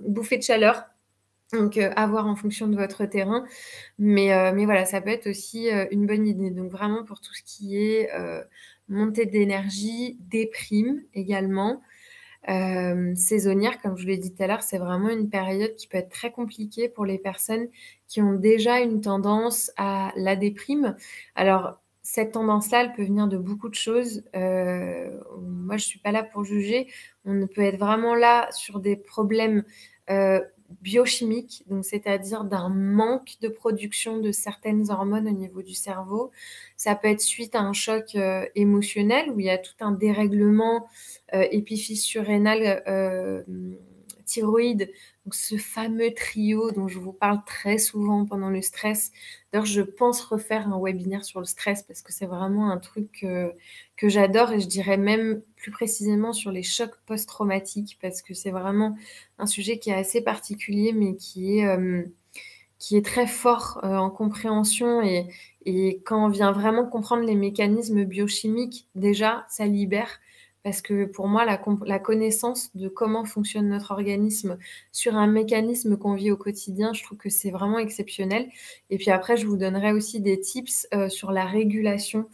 bouffées de chaleur, donc à voir en fonction de votre terrain. Mais voilà, ça peut être aussi, une bonne idée. Donc vraiment pour tout ce qui est, montée d'énergie, déprime également. saisonnière, comme je vous l'ai dit tout à l'heure, c'est vraiment une période qui peut être très compliquée pour les personnes qui ont déjà une tendance à la déprime. Alors, cette tendance-là, elle peut venir de beaucoup de choses. Moi, je suis pas là pour juger. On peut être vraiment là sur des problèmes, biochimiques, donc c'est-à-dire d'un manque de production de certaines hormones au niveau du cerveau. Ça peut être suite à un choc, émotionnel où il y a tout un dérèglement, épiphyse surrénale, thyroïde, donc ce fameux trio dont je vous parle très souvent pendant le stress. D'ailleurs, je pense refaire un webinaire sur le stress parce que c'est vraiment un truc, que j'adore et je dirais même plus précisément sur les chocs post-traumatiques parce que c'est vraiment un sujet qui est assez particulier mais qui est très fort, en compréhension et quand on vient vraiment comprendre les mécanismes biochimiques, déjà, ça libère parce que pour moi, la connaissance de comment fonctionne notre organisme sur un mécanisme qu'on vit au quotidien, je trouve que c'est vraiment exceptionnel et puis après, je vous donnerai aussi des tips, sur la régulation,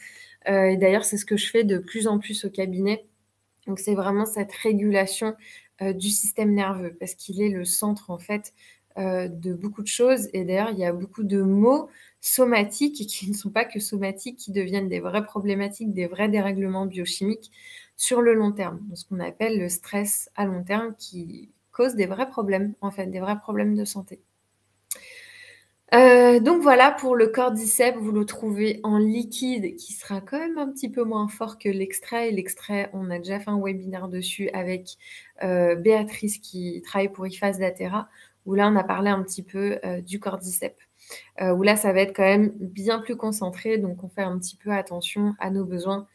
et d'ailleurs, c'est ce que je fais de plus en plus au cabinet. Donc c'est vraiment cette régulation, du système nerveux parce qu'il est le centre, en fait, de beaucoup de choses et d'ailleurs, il y a beaucoup de maux somatiques et qui ne sont pas que somatiques, qui deviennent des vraies problématiques, des vrais dérèglements biochimiques sur le long terme. Donc ce qu'on appelle le stress à long terme qui cause des vrais problèmes, en fait, des vrais problèmes de santé. Donc voilà pour le cordyceps, vous le trouvez en liquide qui sera quand même un petit peu moins fort que l'extrait et l'extrait, on a déjà fait un webinaire dessus avec, Béatrice qui travaille pour IFAS Latera, où là on a parlé un petit peu, du cordyceps. Où là ça va être quand même bien plus concentré, donc on fait un petit peu attention à nos besoins,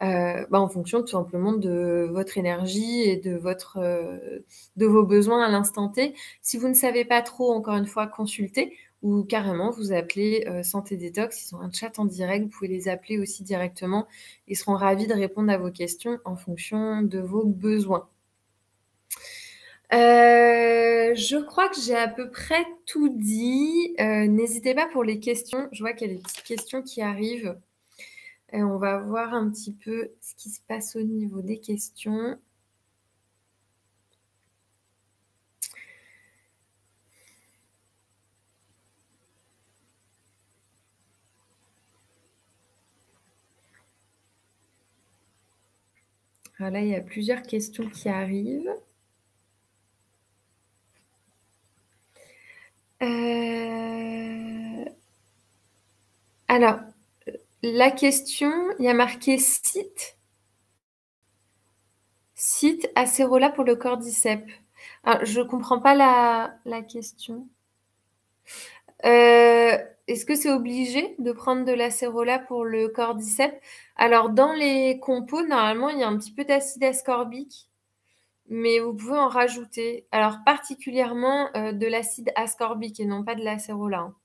en fonction tout simplement de votre énergie et de vos besoins à l'instant T. Si vous ne savez pas trop, encore une fois, consultez ou carrément vous appelez, Santé Détox. Ils ont un chat en direct, vous pouvez les appeler aussi directement. Ils seront ravis de répondre à vos questions en fonction de vos besoins. Je crois que j'ai à peu près tout dit. N'hésitez pas pour les questions. Je vois qu'il y a des petites questions qui arrivent. On va voir un petit peu ce qui se passe au niveau des questions. Alors là, il y a plusieurs questions qui arrivent. Alors, la question, il y a marqué site acérola pour le cordyceps. Alors, je comprends pas la question. Est-ce que c'est obligé de prendre de l'acérola pour le cordyceps? Alors, dans les compos, normalement, il y a un petit peu d'acide ascorbique, mais vous pouvez en rajouter. Alors, particulièrement de l'acide ascorbique et non pas de l'acérola, hein.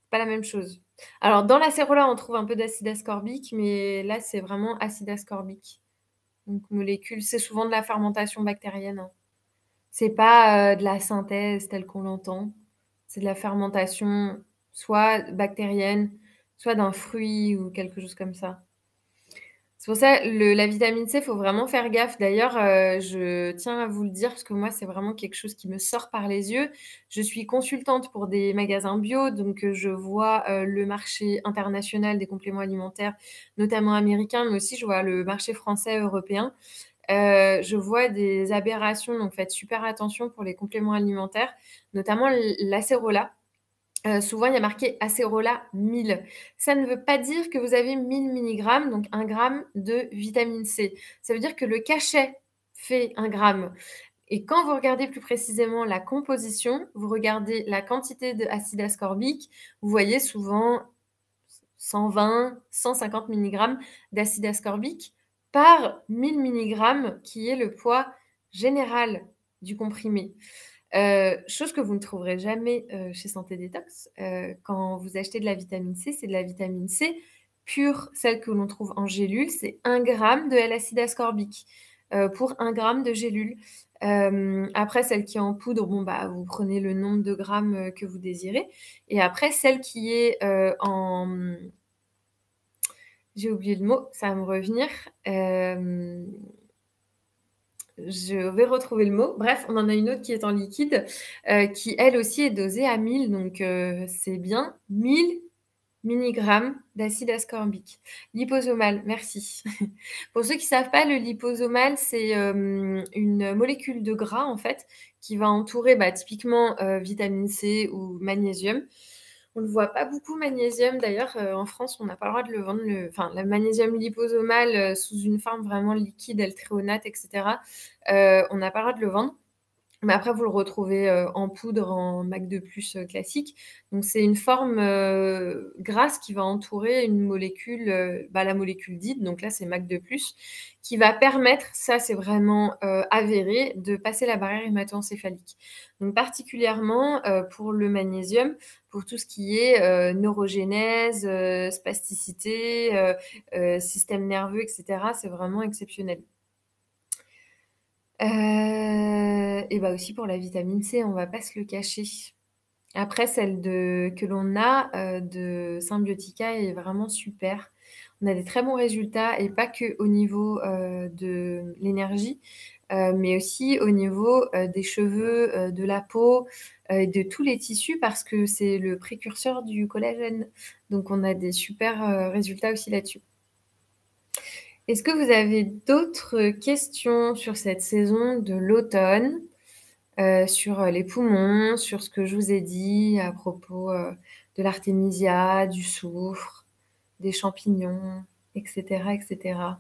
C'est pas la même chose. Alors, dans l'acérola, on trouve un peu d'acide ascorbique, mais là, c'est vraiment acide ascorbique. Donc, molécule, c'est souvent de la fermentation bactérienne, hein. C'est pas de la synthèse telle qu'on l'entend. C'est de la fermentation, soit bactérienne, soit d'un fruit ou quelque chose comme ça. C'est pour ça, la vitamine C, il faut vraiment faire gaffe. D'ailleurs, je tiens à vous le dire parce que moi, c'est vraiment quelque chose qui me sort par les yeux. Je suis consultante pour des magasins bio, donc je vois, le marché international des compléments alimentaires, notamment américains, mais aussi je vois le marché français, européen. Je vois des aberrations, donc faites super attention pour les compléments alimentaires, notamment l'acérola. Souvent, il y a marqué acérola 1000. Ça ne veut pas dire que vous avez 1000 milligrammes, donc 1 gramme de vitamine C. Ça veut dire que le cachet fait 1 gramme et quand vous regardez plus précisément la composition, vous regardez la quantité d'acide ascorbique, vous voyez souvent 120, 150 milligrammes d'acide ascorbique par 1000 milligrammes qui est le poids général du comprimé. Chose que vous ne trouverez jamais, chez Santé Détox. Quand vous achetez de la vitamine C, c'est de la vitamine C pure, celle que l'on trouve en gélule, c'est 1 gramme de L-acide ascorbique, pour 1 gramme de gélule. Après celle qui est en poudre, vous prenez le nombre de grammes, que vous désirez et après celle qui est, j'ai oublié le mot, ça va me revenir, Je vais retrouver le mot. Bref, on en a une autre qui est en liquide, qui elle aussi est dosée à 1000, donc c'est bien 1000 milligrammes d'acide ascorbique. Liposomal, merci. Pour ceux qui savent pas, le liposomal, c'est, une molécule de gras, en fait, qui va entourer, bah, typiquement, vitamine C ou magnésium. On le voit pas beaucoup magnésium d'ailleurs, en France, on n'a pas le droit de le vendre, le magnésium liposomal, sous une forme vraiment liquide, L-thréonate et cetera, on n'a pas le droit de le vendre. Mais après, vous le retrouvez, en poudre, en MAC 2+, classique. Donc c'est une forme, grasse qui va entourer une molécule, bah, la molécule dite, donc là, c'est MAC 2+, qui va permettre, ça c'est vraiment, avéré, de passer la barrière hémato-encéphalique. Donc particulièrement, pour le magnésium, pour tout ce qui est, neurogénèse, spasticité, système nerveux et cetera, c'est vraiment exceptionnel. Et bah, aussi pour la vitamine C, on va pas se le cacher. Après celle que l'on a, de Symbiotica est vraiment super. On a des très bons résultats et pas qu'au niveau, de l'énergie, mais aussi au niveau, des cheveux, de la peau, et de tous les tissus parce que c'est le précurseur du collagène. Donc on a des super, résultats aussi là-dessus. Est-ce que vous avez d'autres questions sur cette saison de l'automne, sur, les poumons, sur ce que je vous ai dit à propos, de l'artémisia, du soufre, des champignons et cetera et cetera?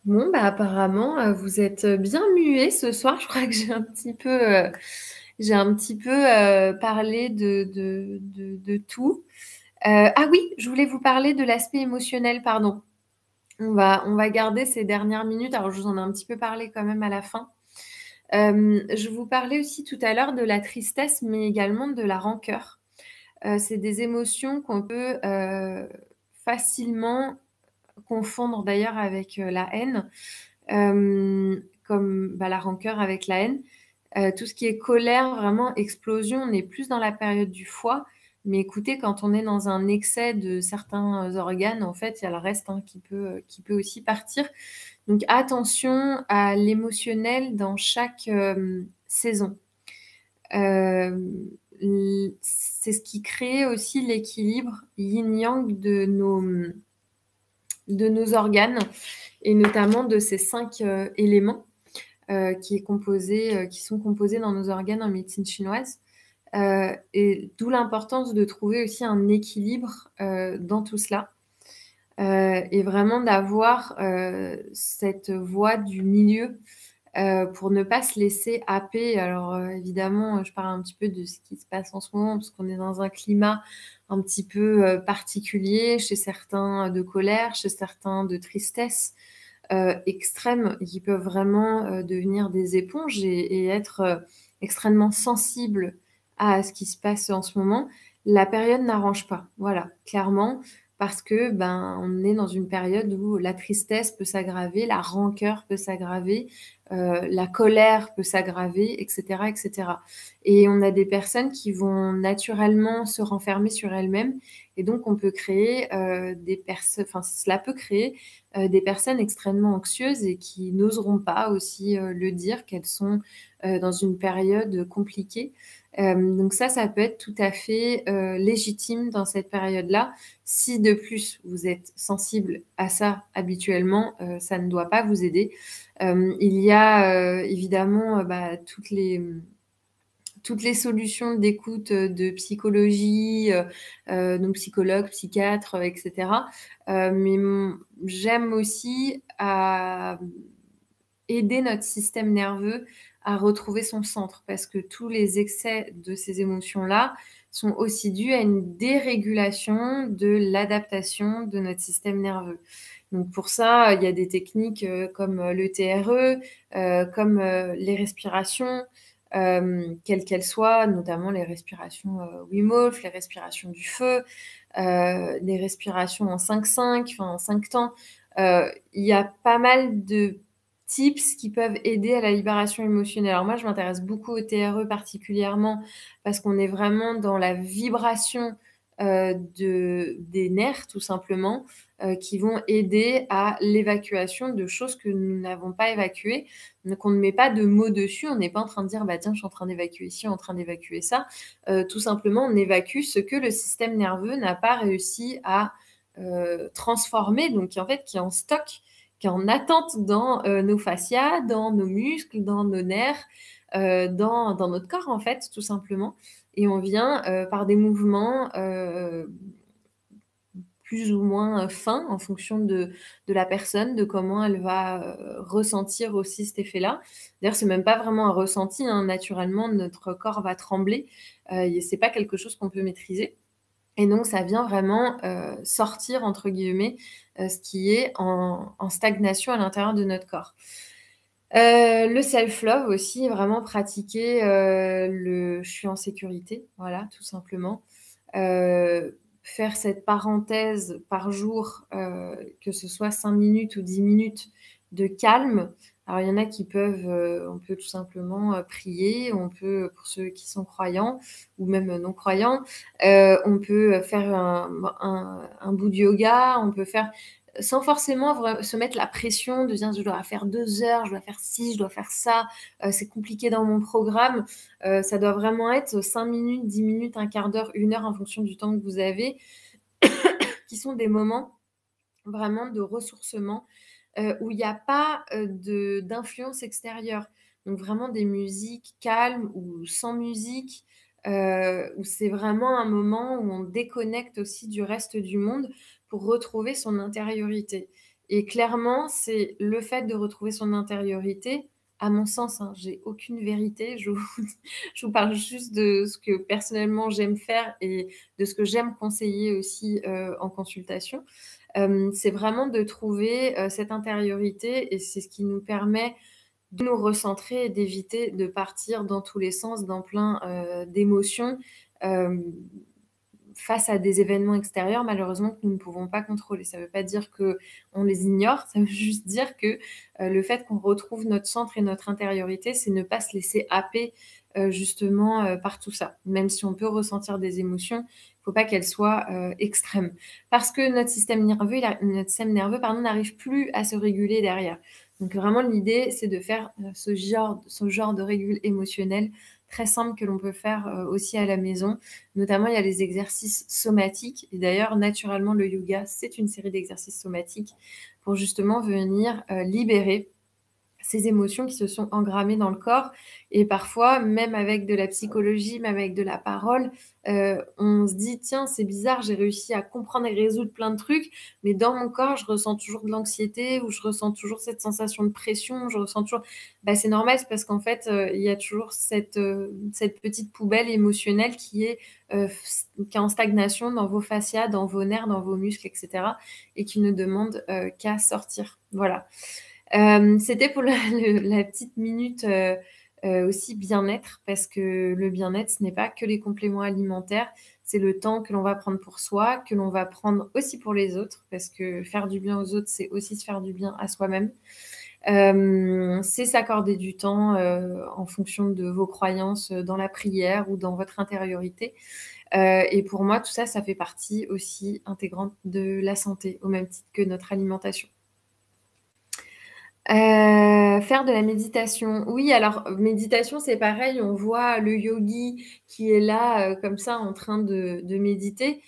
Bon, bah, apparemment, vous êtes bien muets ce soir. Je crois que j'ai un petit peu parlé de tout. Ah oui, je voulais vous parler de l'aspect émotionnel, pardon. On va garder ces dernières minutes. Alors, je vous en ai un petit peu parlé quand même à la fin. Je vous parlais aussi tout à l'heure de la tristesse, mais également de la rancœur. C'est des émotions qu'on peut facilement confondre d'ailleurs avec la haine, comme bah, la rancœur avec la haine. Tout ce qui est colère, vraiment explosion, on est plus dans la période du foie. Mais écoutez, quand on est dans un excès de certains organes, en fait, il y a le reste hein, qui peut aussi partir. Donc attention à l'émotionnel dans chaque saison. C'est ce qui crée aussi l'équilibre yin-yang de nos organes et notamment de ces 5 éléments qui sont composés dans nos organes en médecine chinoise. Et d'où l'importance de trouver aussi un équilibre dans tout cela. Et vraiment d'avoir cette voie du milieu pour ne pas se laisser happer. Alors évidemment, je parle un petit peu de ce qui se passe en ce moment, parce qu'on est dans un climat un petit peu particulier, chez certains de colère, chez certains de tristesse extrêmes, qui peuvent vraiment devenir des éponges et être extrêmement sensibles à ce qui se passe en ce moment. La période n'arrange pas, voilà, clairement, parce que ben on est dans une période où la tristesse peut s'aggraver, la rancœur peut s'aggraver, la colère peut s'aggraver, etc., etc. Et on a des personnes qui vont naturellement se renfermer sur elles-mêmes, et donc on peut créer des personnes, enfin cela peut créer des personnes extrêmement anxieuses et qui n'oseront pas aussi le dire qu'elles sont dans une période compliquée. Donc ça peut être tout à fait légitime dans cette période-là. Si de plus vous êtes sensible à ça habituellement, ça ne doit pas vous aider. Il y a évidemment bah, toutes les solutions d'écoute de psychologie, donc psychologue, psychiatre, etc. Mais j'aime aussi à aider notre système nerveux à retrouver son centre parce que tous les excès de ces émotions-là sont aussi dus à une dérégulation de l'adaptation de notre système nerveux. Donc pour ça, il y a des techniques comme le TRE, comme les respirations, quelles qu'elles soient, notamment les respirations Wim Hof, les respirations du feu, les respirations en 5-5, enfin en 5 temps. Il y a pas mal de tips qui peuvent aider à la libération émotionnelle. Alors moi, je m'intéresse beaucoup au TRE particulièrement parce qu'on est vraiment dans la vibration des nerfs tout simplement, qui vont aider à l'évacuation de choses que nous n'avons pas évacuées. Donc on ne met pas de mots dessus, on n'est pas en train de dire: «Bah tiens, je suis en train d'évacuer ci, en train d'évacuer ça». Tout simplement, on évacue ce que le système nerveux n'a pas réussi à, transformer, donc qui est en stock, qui est en attente dans, nos fascias, dans nos muscles, dans nos nerfs, dans notre corps, en fait, tout simplement. Et on vient, par des mouvements, plus ou moins, fins en fonction de la personne, de comment elle va, ressentir aussi cet effet-là. D'ailleurs, c'est même pas vraiment un ressenti, hein, naturellement, notre corps va trembler, et c'est pas quelque chose qu'on peut maîtriser. Et donc ça vient vraiment, «sortir» entre guillemets, ce qui est en stagnation à l'intérieur de notre corps. Le self love aussi, vraiment pratiquer, le «je suis en sécurité», voilà, tout simplement. Faire cette parenthèse par jour, que ce soit 5 minutes ou 10 minutes de calme. Alors il y en a qui peuvent, on peut tout simplement, prier, on peut, pour ceux qui sont croyants ou même non croyants, on peut faire un bout de yoga, on peut faire sans forcément se mettre la pression de dire: «Je dois faire 2 heures, je dois faire ci, je dois faire ça, c'est compliqué dans mon programme». Ça doit vraiment être 5 minutes, 10 minutes, un quart d'heure, 1 heure en fonction du temps que vous avez, qui sont des moments vraiment de ressourcement, où il y a pas, d'influence extérieure. Donc vraiment des musiques calmes ou sans musique, où c'est vraiment un moment où on déconnecte aussi du reste du monde pour retrouver son intériorité. Et clairement, c'est le fait de retrouver son intériorité, à mon sens, hein, j'ai aucune vérité, je vous parle juste de ce que personnellement j'aime faire et de ce que j'aime conseiller aussi, en consultation. C'est vraiment de trouver, cette intériorité et c'est ce qui nous permet de nous recentrer et d'éviter de partir dans tous les sens, dans plein, d'émotions, hem, face à des événements extérieurs malheureusement que nous ne pouvons pas contrôler. Ça ne veut pas dire qu'on les ignore, ça veut juste dire que, le fait qu'on retrouve notre centre et notre intériorité, c'est ne pas se laisser happer, justement, par tout ça. Même si on peut ressentir des émotions, il ne faut pas qu'elles soient, extrêmes. Parce que notre système nerveux, pardon, n'arrive plus à se réguler derrière. Donc vraiment l'idée, c'est de faire, ce genre de régule émotionnelle très simple que l'on peut faire, aussi à la maison. Notamment, il y a les exercices somatiques et d'ailleurs, naturellement, le yoga, c'est une série d'exercices somatiques pour justement venir, libérer ces émotions qui se sont engrammées dans le corps et parfois, même avec de la psychologie, même avec de la parole, on se dit: «Tiens, c'est bizarre, j'ai réussi à comprendre et résoudre plein de trucs, mais dans mon corps, je ressens toujours de l'anxiété ou je ressens toujours cette sensation de pression, je ressens toujours». Bah, c'est normal, c'est parce qu'en fait, il y a toujours cette petite poubelle émotionnelle qui est en stagnation dans vos fascias, dans vos nerfs, dans vos muscles et cetera et qui ne demande, qu'à sortir. Voilà. C'était pour la petite minute, aussi bien-être parce que le bien-être, ce n'est pas que les compléments alimentaires, c'est le temps que l'on va prendre pour soi, que l'on va prendre aussi pour les autres parce que faire du bien aux autres, c'est aussi se faire du bien à soi-même. C'est s'accorder du temps, en fonction de vos croyances, dans la prière ou dans votre intériorité, et pour moi, tout ça, ça fait partie aussi intégrante de la santé, au même titre que notre alimentation. Faire de la méditation. Oui, alors, méditation, c'est pareil, on voit le yogi qui est là, comme ça, en train de méditer.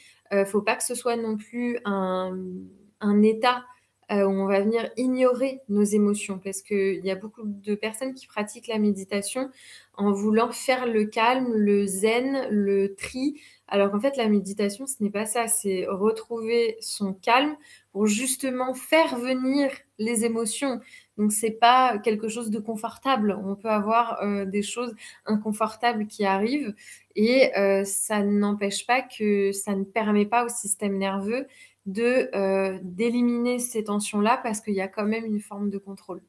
Faut pas que ce soit non plus un état, où on va venir ignorer nos émotions parce qu'il y a beaucoup de personnes qui pratiquent la méditation en voulant faire le calme, le zen, le tri, alors qu'en fait, la méditation, ce n'est pas ça, c'est retrouver son calme pour justement faire venir les émotions. Donc c'est pas quelque chose de confortable. On peut avoir, des choses inconfortables qui arrivent et ça n'empêche pas que ça ne permet pas au système nerveux d'éliminer ces tensions-là parce qu'il y a quand même une forme de contrôle.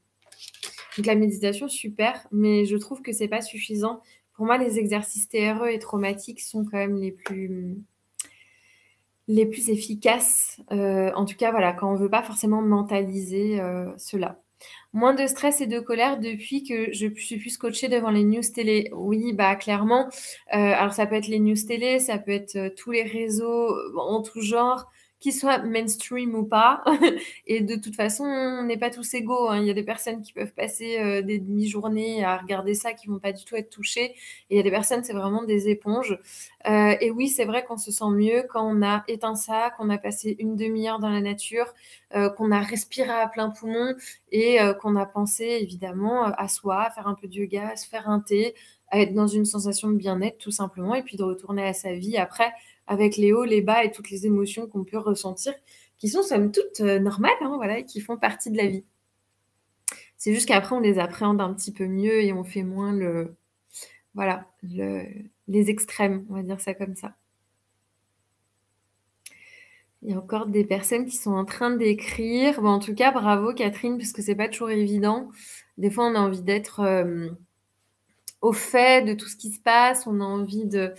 Donc la méditation, super, mais je trouve que c'est pas suffisant. Pour moi, les exercices TRE et traumatiques sont quand même les plus efficaces, en tout cas, voilà, quand on veut pas forcément mentaliser, cela. Moins de stress et de colère depuis que je suis plus scotchée devant les news télé. Oui, bah, clairement, alors ça peut être les news télé, ça peut être, tous les réseaux, en tout genre, qu'ils soient mainstream ou pas et de toute façon, on n'est pas tous égaux, hein. Il y a des personnes qui peuvent passer, des demi-journées à regarder ça, qui vont pas du tout être touchées et il y a des personnes, c'est vraiment des éponges. Et oui, c'est vrai qu'on se sent mieux quand on a éteint ça, qu'on a passé une demi-heure dans la nature, qu'on a respiré à plein poumon et qu'on a pensé évidemment à soi, à faire un peu de yoga, à se faire un thé, à être dans une sensation de bien-être tout simplement et puis de retourner à sa vie après avec les hauts, les bas et toutes les émotions qu'on peut ressentir qui sont somme toute, normales, hein, voilà et qui font partie de la vie. C'est juste qu'après on les appréhende un petit peu mieux et on fait moins les extrêmes, on va dire ça comme ça. Il y a encore des personnes qui sont en train d'écrire. Bon, en tout cas, bravo Catherine, parce que c'est pas toujours évident. Des fois, on a envie d'être, au fait de tout ce qui se passe, on a envie de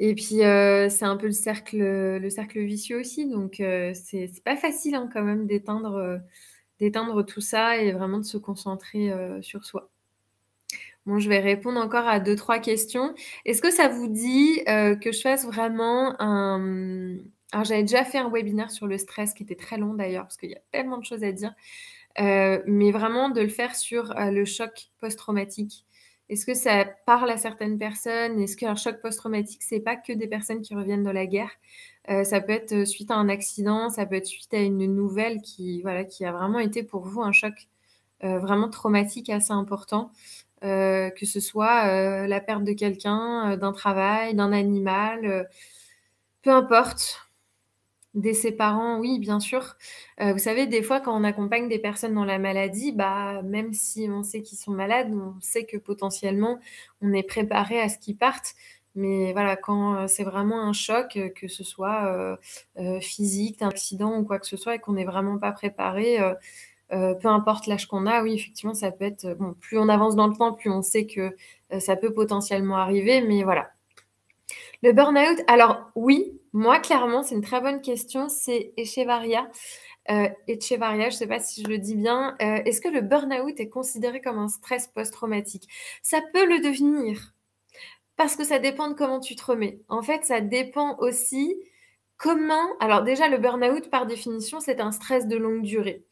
et puis, c'est un peu le cercle vicieux aussi, donc c'est pas facile, hein, quand même d'éteindre tout ça et vraiment de se concentrer, sur soi. Bon, je vais répondre encore à deux-trois questions. Est-ce que ça vous dit, que je fasse vraiment alors j'avais déjà fait un webinaire sur le stress qui était très long d'ailleurs, parce qu'il y a tellement de choses à dire. Mais vraiment de le faire sur, le choc post-traumatique. Est-ce que ça parle à certaines personnes? Est-ce qu'un choc post-traumatique, c'est pas que des personnes qui reviennent de la guerre? Ça peut être, suite à un accident, ça peut être suite à une nouvelle qui, voilà, qui a vraiment été pour vous un choc, vraiment traumatique assez important. Que ce soit, la perte de quelqu'un, d'un travail, d'un animal, peu importe. Décès parents, oui, bien sûr. Vous savez, des fois, quand on accompagne des personnes dans la maladie, bah, même si on sait qu'ils sont malades, on sait que potentiellement, on est préparé à ce qu'ils partent. Mais voilà, quand, c'est vraiment un choc, que ce soit, physique, un accident ou quoi que ce soit et qu'on n'est vraiment pas préparé, peu importe l'âge qu'on a, oui, effectivement, ça peut être, bon, plus on avance dans le temps, plus on sait que, ça peut potentiellement arriver, mais voilà. Le burn-out, alors oui, moi clairement, c'est une très bonne question, c'est Echevarria, je ne sais pas si je le dis bien. Est-ce que le burn-out est considéré comme un stress post-traumatique? Ça peut le devenir, parce que ça dépend de comment tu te remets. En fait, ça dépend aussi comment alors déjà le burn-out par définition, c'est un stress de longue durée.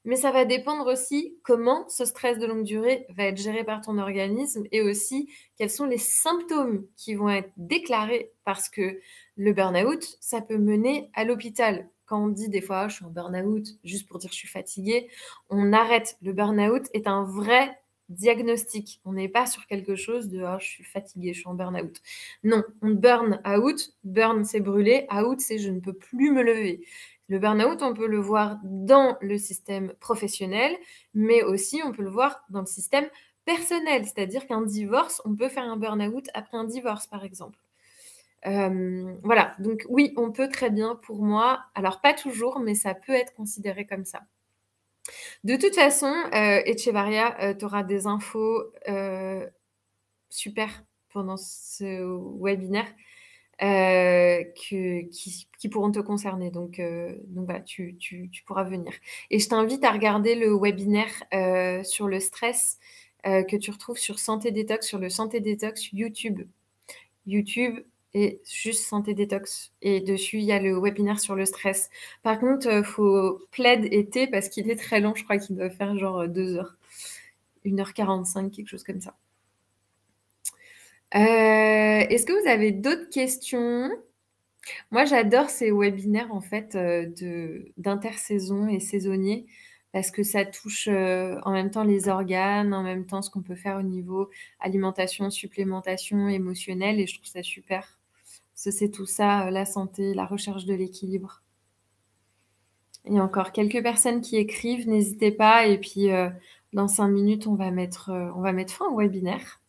Mais ça va dépendre aussi comment ce stress de longue durée va être géré par ton organisme et aussi quels sont les symptômes qui vont être déclarés parce que le burn-out, ça peut mener à l'hôpital. Quand on dit des fois: «Ah, je suis en burn-out», juste pour dire: «Je suis fatigué», on arrête. Le burn-out est un vrai diagnostic. On n'est pas sur quelque chose de: «Ah, je suis fatigué, je suis en burn-out». Non, on burn out, burn c'est brûler, out c'est je ne peux plus me lever. Le burn-out, on peut le voir dans le système professionnel, mais aussi on peut le voir dans le système personnel. C'est-à-dire qu'un divorce, on peut faire un burn-out après un divorce, par exemple. Voilà, donc oui, on peut très bien pour moi alors pas toujours, mais ça peut être considéré comme ça. De toute façon, Etchevarria, tu auras des infos, super pendant ce webinaire. Qui pourront te concerner. Donc voilà, tu pourras venir. Et je t'invite à regarder le webinaire, sur le stress, que tu retrouves sur Santé Détox, sur le Santé Détox YouTube. YouTube et juste Santé Détox et dessus, il y a le webinaire sur le stress. Par contre, faut plaid et thé parce qu'il est très long, je crois qu'il doit faire genre, 2 heures, 1h45, quelque chose comme ça. Est-ce que vous avez d'autres questions? Moi, j'adore ces webinaires en fait, d'intersaison et saisonniers parce que ça touche, en même temps les organes, en même temps ce qu'on peut faire au niveau alimentation, supplémentation, émotionnelle et je trouve ça super. Parce que c'est tout ça, la santé, la recherche de l'équilibre. Il y a encore quelques personnes qui écrivent, n'hésitez pas et puis, dans 5 minutes, on va mettre fin au webinaire.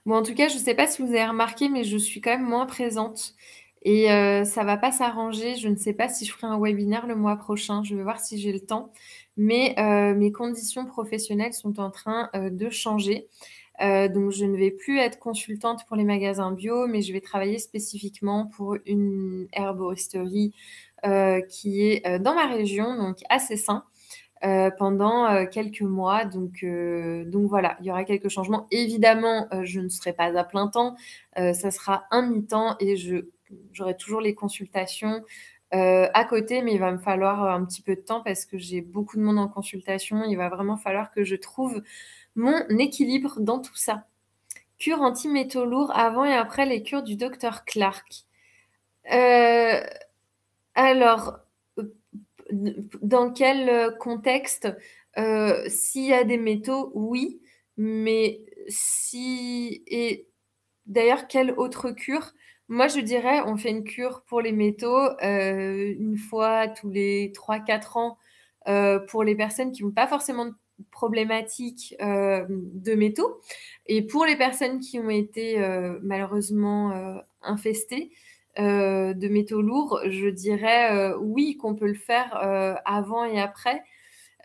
Bon, en tout cas, je ne sais pas si vous avez remarqué, mais je suis quand même moins présente et ça va pas s'arranger. Je ne sais pas si je ferai un webinaire le mois prochain. Je vais voir si j'ai le temps. Mais mes conditions professionnelles sont en train, de changer. Donc je ne vais plus être consultante pour les magasins bio, mais je vais travailler spécifiquement pour une herboristerie, qui est, dans ma région, donc à Cessin, pendant, quelques mois. Donc voilà, il y aura quelques changements. Évidemment, je ne serai pas à plein temps, ça sera un mi-temps et j'aurai toujours les consultations, à côté, mais il va me falloir, un petit peu de temps parce que j'ai beaucoup de monde en consultation. Il va vraiment falloir que je trouve mon équilibre dans tout ça. Cure anti-métaux lourds avant et après les cures du docteur Clark. Heu, alors, dans quel, contexte? S'il y a des métaux, oui, mais si et d'ailleurs, quelle autre cure? Moi, je dirais, on fait une cure pour les métaux, 1 fois tous les 3-4 ans, pour les personnes qui n'ont pas forcément de problématiques, de métaux et pour les personnes qui ont été, malheureusement, infestées, de métaux lourds, je dirais, oui, qu'on peut le faire, avant et après.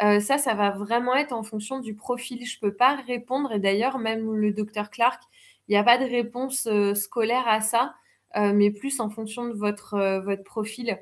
Ça va vraiment être en fonction du profil. Je peux pas répondre et d'ailleurs même le docteur Clark, il y a pas de réponse, scolaire à ça, mais plus en fonction de votre profil.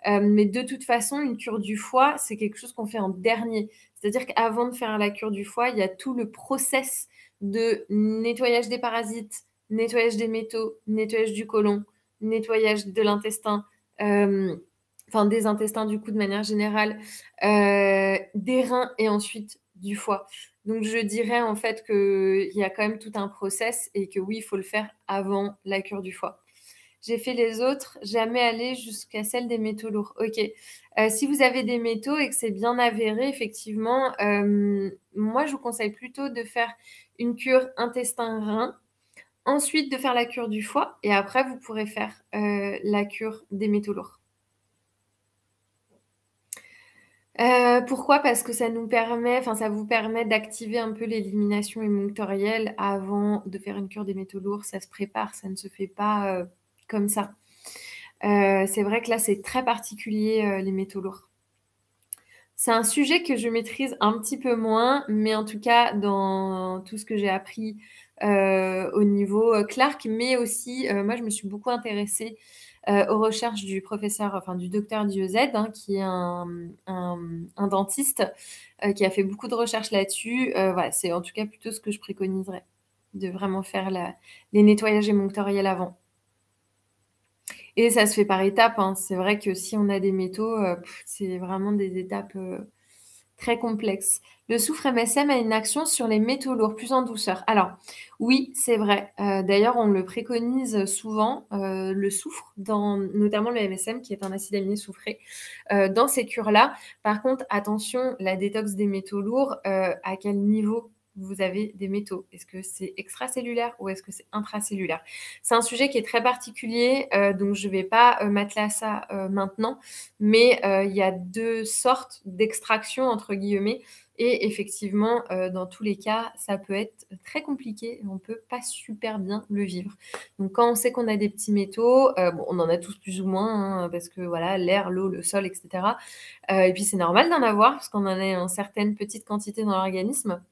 Mais de toute façon, une cure du foie, c'est quelque chose qu'on fait en dernier. C'est-à-dire qu'avant de faire la cure du foie, il y a tout le process de nettoyage des parasites, nettoyage des métaux, nettoyage du côlon, nettoyage de l'intestin, hem, enfin des intestins du coup de manière générale, des reins et ensuite du foie. Donc je dirais en fait qu'il y a quand même tout un process et que oui, il faut le faire avant la cure du foie. J'ai fait les autres, jamais aller jusqu'à celle des métaux lourds. OK. Si vous avez des métaux et que c'est bien avéré, effectivement, moi, je vous conseille plutôt de faire une cure intestin-rein, ensuite de faire la cure du foie et après vous pourrez faire, la cure des métaux lourds. Pourquoi? Parce que ça vous permet d'activer un peu l'élimination émonctorielle avant de faire une cure des métaux lourds. Ça se prépare, ça ne se fait pas, comme ça. C'est vrai que là, c'est très particulier, les métaux lourds. C'est un sujet que je maîtrise un petit peu moins, mais en tout cas, dans tout ce que j'ai appris, au niveau, Clark, mais aussi, moi, je me suis beaucoup intéressée, aux recherches du professeur, enfin, du docteur Dieuze, hein, qui est un dentiste, qui a fait beaucoup de recherches là-dessus. Voilà, c'est en tout cas plutôt ce que je préconiserais, de vraiment faire les nettoyages émonctoriels avant. Et ça se fait par étapes, hein. C'est vrai que si on a des métaux, c'est vraiment des étapes, très complexes. Le soufre MSM a une action sur les métaux lourds, plus en douceur. Alors oui, c'est vrai. D'ailleurs, on le préconise souvent, le soufre dans notamment le MSM qui est un acide aminé soufré, dans ces cures-là. Par contre, attention, la détox des métaux lourds, à quel niveau vous avez des métaux? Est-ce que c'est extracellulaire ou est-ce que c'est intracellulaire? C'est un sujet qui est très particulier, donc je ne vais pas, m'atteler à ça, maintenant, mais il y a 2 sortes «d'extraction» entre guillemets et effectivement, dans tous les cas, ça peut être très compliqué et on peut pas super bien le vivre. Donc quand on sait qu'on a des petits métaux, bon, on en a tous plus ou moins, hein, parce que voilà, l'air, l'eau, le sol et cetera, et puis c'est normal d'en avoir parce qu'on en a une certaine petite quantité dans l'organisme.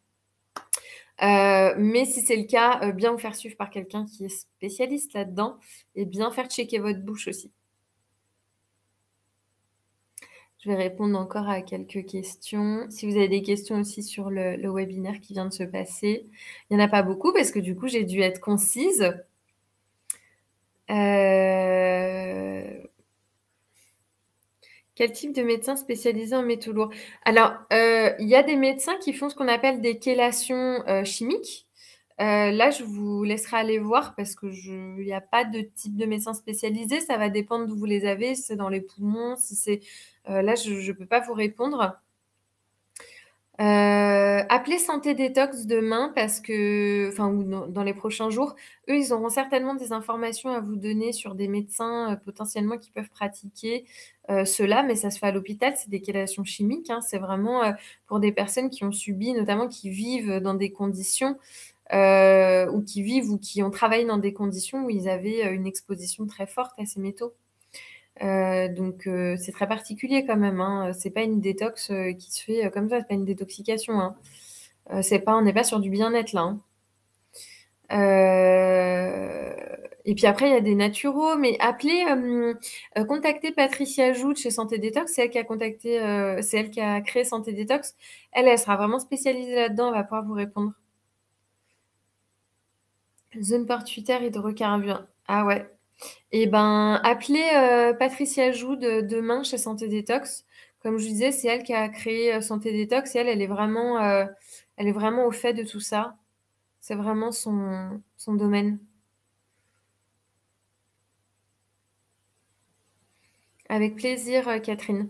Mais si c'est le cas, bien vous faire suivre par quelqu'un qui est spécialiste là-dedans et bien faire checker votre bouche aussi. Je vais répondre encore à quelques questions. Si vous avez des questions aussi sur le webinaire qui vient de se passer. Il y en a pas beaucoup parce que du coup, j'ai dû être concise. Heu, Quel type de médecin spécialisé en métaux lourds? Alors, il y a des médecins qui font ce qu'on appelle des chélations, chimiques. Là, je vous laisserai aller voir parce que il y a pas de type de médecin spécialisé. Ça va dépendre d'où vous les avez, si c'est dans les poumons, si c'est là, je peux pas vous répondre. Appelez Santé Détox demain parce que enfin ou dans les prochains jours. Eux, ils auront certainement des informations à vous donner sur des médecins, potentiellement qui peuvent pratiquer, cela, mais ça se fait à l'hôpital. C'est des chélations chimiques, hein. C'est vraiment, pour des personnes qui ont subi notamment qui vivent dans des conditions, ou qui vivent ou qui ont travaillé dans des conditions où ils avaient, une exposition très forte à ces métaux. C'est très particulier quand même, hein, c'est pas une détox, qui se fait, comme ça, c'est pas une détoxication, hein. C'est pas on n'est pas sur du bien-être là, hein. Heu Et puis après, il y a des naturaux, mais contactez Patricia Joux de chez Santé Détox. C'est elle qui a contacté, c'est elle qui a créé Santé Détox. Elle, elle sera vraiment spécialisée là-dedans. Elle va pouvoir vous répondre. Zone portuaire hydrocarbures. Ah ouais. Et ben, appelez Patricia Joux demain chez Santé Détox. Comme je disais, c'est elle qui a créé Santé Détox et elle, elle est vraiment au fait de tout ça. C'est vraiment son domaine. Avec plaisir, Catherine.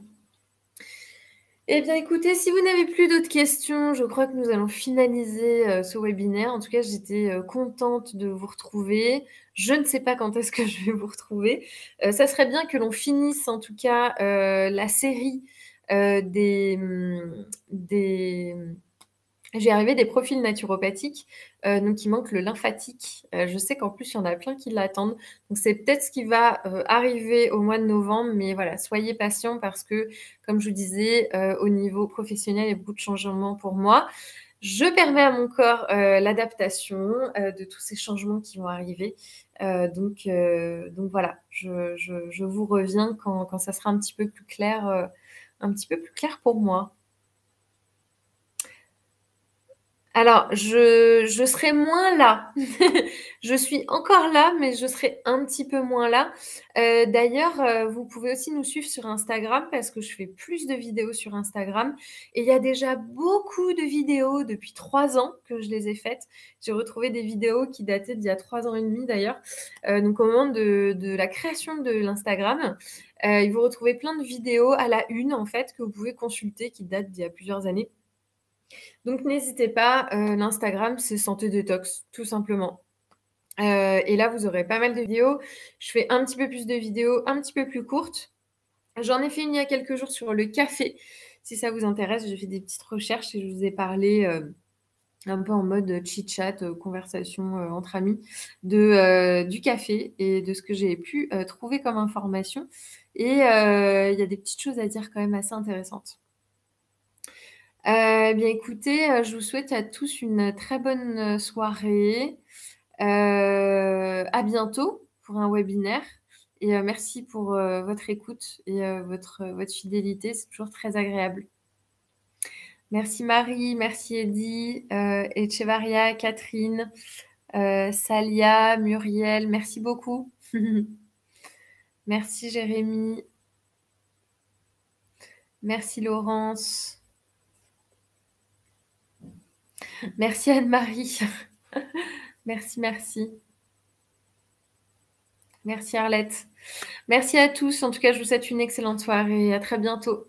Eh bien, écoutez, si vous n'avez plus d'autres questions, je crois que nous allons finaliser ce webinaire. En tout cas, j'étais contente de vous retrouver. Je ne sais pas quand est-ce que je vais vous retrouver. Ça serait bien que l'on finisse en tout cas la série des j'y arrivé des profils naturopathiques, donc il manque le lymphatique. Je sais qu'en plus, il y en a plein qui l'attendent. Donc c'est peut-être ce qui va, arriver au mois de novembre, mais voilà, soyez patients parce que, comme je vous disais, au niveau professionnel, il y a beaucoup de changements pour moi. Je permets à mon corps, l'adaptation, de tous ces changements qui vont arriver. Donc voilà, je vous reviens quand ça sera un petit peu plus clair pour moi. Alors, je serai moins là. Je suis encore là, mais je serai un petit peu moins là. D'ailleurs, vous pouvez aussi nous suivre sur Instagram parce que je fais plus de vidéos sur Instagram et il y a déjà beaucoup de vidéos depuis 3 ans que je les ai faites. J'ai retrouvé des vidéos qui dataient d'il y a 3 ans et demi d'ailleurs, donc au moment de la création de l'Instagram. Et vous retrouvez plein de vidéos à la une, en fait, que vous pouvez consulter qui datent d'il y a plusieurs années. Donc n'hésitez pas, l'Instagram, c'est Santé Détox, tout simplement. Et là, vous aurez pas mal de vidéos. Je fais un petit peu plus de vidéos, un petit peu plus courtes. J'en ai fait une il y a quelques jours sur le café. Si ça vous intéresse, j'ai fait des petites recherches et je vous ai parlé un peu en mode chit-chat, conversation entre amis, du café et de ce que j'ai pu trouver comme information. Et il y a des petites choses à dire quand même assez intéressantes. Bien écoutez, je vous souhaite à tous une très bonne soirée. À bientôt pour un webinaire et merci pour votre écoute et votre fidélité. C'est toujours très agréable. Merci Marie, merci Eddy, Echevarria, Catherine, Salia, Muriel, merci beaucoup. Merci Jérémy, merci Laurence, merci Anne-Marie, merci, merci. Merci Arlette. Merci à tous. En tout cas, je vous souhaite une excellente soirée. À très bientôt.